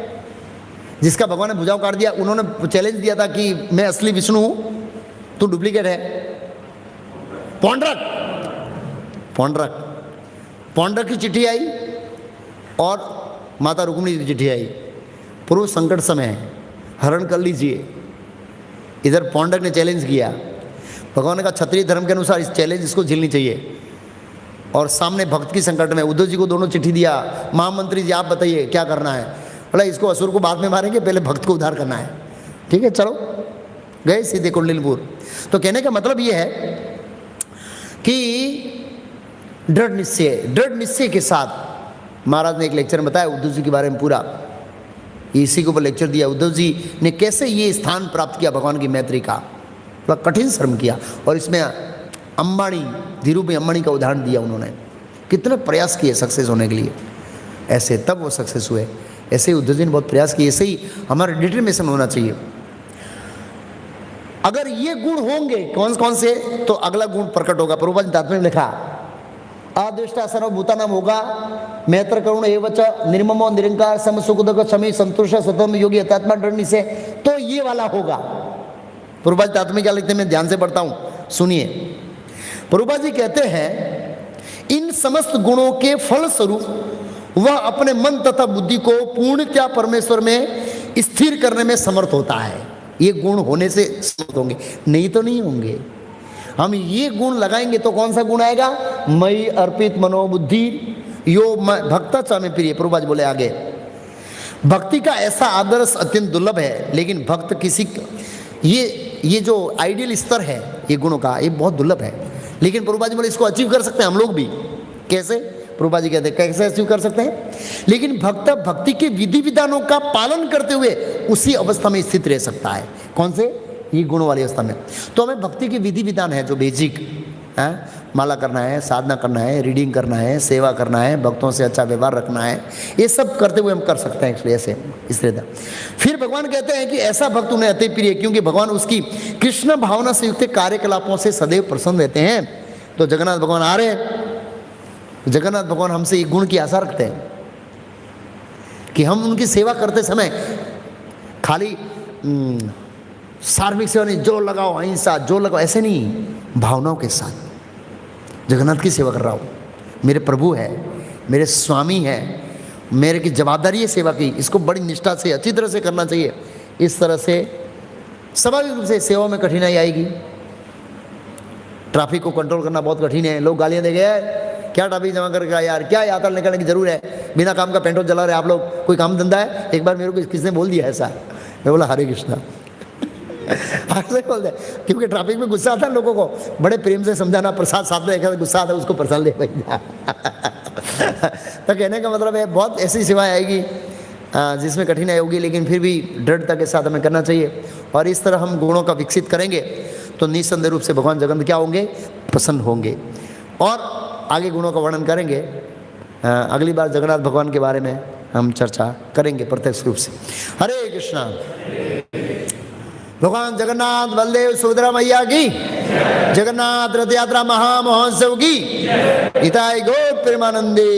जिसका भगवान ने भुजाओं काट दिया। उन्होंने चैलेंज दिया था कि मैं असली विष्णु हूं, तू डुप्लीकेट है। पौंड्रक की चिट्ठी आई और माता रुक्मिणी की चिट्ठी आई। पूर्व संकट समय है, हरण कर लीजिए। इधर पौंड्रक ने चैलेंज किया, भगवान का क्षत्रिय धर्म के अनुसार इस चैलेंज इसको झेलनी चाहिए। और सामने भक्त की संकट में उद्धव जी को दोनों चिट्ठी दिया, महामंत्री जी आप बताइए क्या करना है। बोला इसको असुर को बाद में मारेंगे, पहले भक्त को उद्धार करना है। ठीक है चलो, गए सीधे कुंडलीपुर। तो कहने का मतलब ये है कि दृढ़ निश्चय के साथ महाराज ने एक लेक्चर में बताया उद्धव जी के बारे में पूरा, इसी के ऊपर लेक्चर दिया। उद्धव जी ने कैसे ये स्थान प्राप्त किया भगवान की मैत्री का, बड़ा कठिन श्रम किया। और इसमें अंबानी, धीरूभाई अंबानी का उदाहरण दिया उन्होंने, कितने प्रयास किए सक्सेस होने के लिए, ऐसे तब वो सक्सेस हुए। ऐसे ही उद्धव जी ने बहुत प्रयास किए। ऐसे ही हमारा डिटरमिनेशन होना चाहिए। अगर ये गुण होंगे कौन कौन से, तो अगला गुण प्रकट होगा। प्रभुपाद ने तात्पर्य में लिखा, आदृष्टा सर्वभूतानां होगा, मैत्र करुण एवच, निर्ममो निरंकार, सम सुख दुख क्षमी संतुष्ट स्वतम योगी अत्यात्मा दृढ़ निश्चय। तो ये वाला होगा। प्रभुपाद तात्पर्य क्या लिखते हैं, मैं ध्यान से पढ़ता हूं, सुनिए। प्रभुपाद जी कहते हैं इन समस्त गुणों के फल स्वरूप वह अपने मन तथा बुद्धि को पूर्णतया परमेश्वर में स्थिर करने में समर्थ होता है। ये गुण होने से समर्थ होंगे, नहीं तो नहीं होंगे। हम ये गुण लगाएंगे तो कौन सा गुण आएगा? मई अर्पित मनोबुद्धि यो भक्ता च में प्रिय। प्रभुपाद बोले आगे, भक्ति का ऐसा आदर्श अत्यंत दुर्लभ है, लेकिन भक्त किसी ये जो आइडियल स्तर है ये गुणों का, ये बहुत दुर्लभ है, लेकिन प्रभुपाद जी बोले इसको अचीव कर सकते हैं हम लोग भी। कैसे? प्रभुपाद जी कहते हैं कैसे अचीव कर सकते हैं? लेकिन भक्त भक्ति के विधि विधानों का पालन करते हुए उसी अवस्था में स्थित रह सकता है। कौन से? ये गुणों वाली अवस्था में। तो हमें भक्ति के विधि विधान है जो बेसिक है, माला करना है, साधना करना है, रीडिंग करना है, सेवा करना है, भक्तों से अच्छा व्यवहार रखना है, ये सब करते हुए हम कर सकते हैं एक्चुअली ऐसे इस तरह। फिर भगवान कहते हैं कि ऐसा भक्त उन्हें अति प्रिय, क्योंकि भगवान उसकी कृष्ण भावना से युक्त कार्यकलापों से सदैव प्रसन्न रहते हैं। तो जगन्नाथ भगवान आ रहे हैं, जगन्नाथ भगवान हमसे एक गुण की आशा रखते हैं कि हम उनकी सेवा करते समय खाली सार्वजनिक सेवा नहीं, जो लगाओ अहिंसा, जो लगाओ, ऐसे नहीं, भावनाओं के साथ जगन्नाथ की सेवा कर रहा हूँ, मेरे प्रभु है, मेरे स्वामी है, मेरे की जवाबदारी है सेवा की, इसको बड़ी निष्ठा से अच्छी तरह से करना चाहिए। इस तरह से स्वाभाविक रूप से सेवा में कठिनाई आएगी। ट्रैफिक को कंट्रोल करना बहुत कठिन है। लोग गालियाँ दे गए, क्या ट्रैफिक जमा करके यार, क्या यात्रा निकलने की जरूर है, बिना काम का पेट्रोल जला रहे आप लोग, कोई काम धंधा है? एक बार मेरे को किसने बोल दिया ऐसा, मैं बोला हरे कृष्णा ऐसे बोल दे, क्योंकि ट्रैफिक में गुस्सा आता है लोगों को, बड़े प्रेम से समझाना, प्रसाद साथ में एक गुस्सा आता है उसको प्रसाद ले भैया तो कहने का मतलब है बहुत ऐसी सेवाएं आएगी जिसमें कठिनाई होगी, लेकिन फिर भी दृढ़ता के साथ हमें करना चाहिए। और इस तरह हम गुणों का विकसित करेंगे तो निस्संदेह रूप से भगवान जगन्नाथ क्या होंगे? प्रसन्न होंगे। और आगे गुणों का वर्णन करेंगे, अगली बार जगन्नाथ भगवान के बारे में हम चर्चा करेंगे प्रत्यक्ष रूप से। हरे कृष्णा। भगवान जगन्नाथ बलदेव सुभद्रा मैया की, जगन्नाथ रथ यात्रा महामहोत्सव की, हिताय गौर प्रेमानंदी।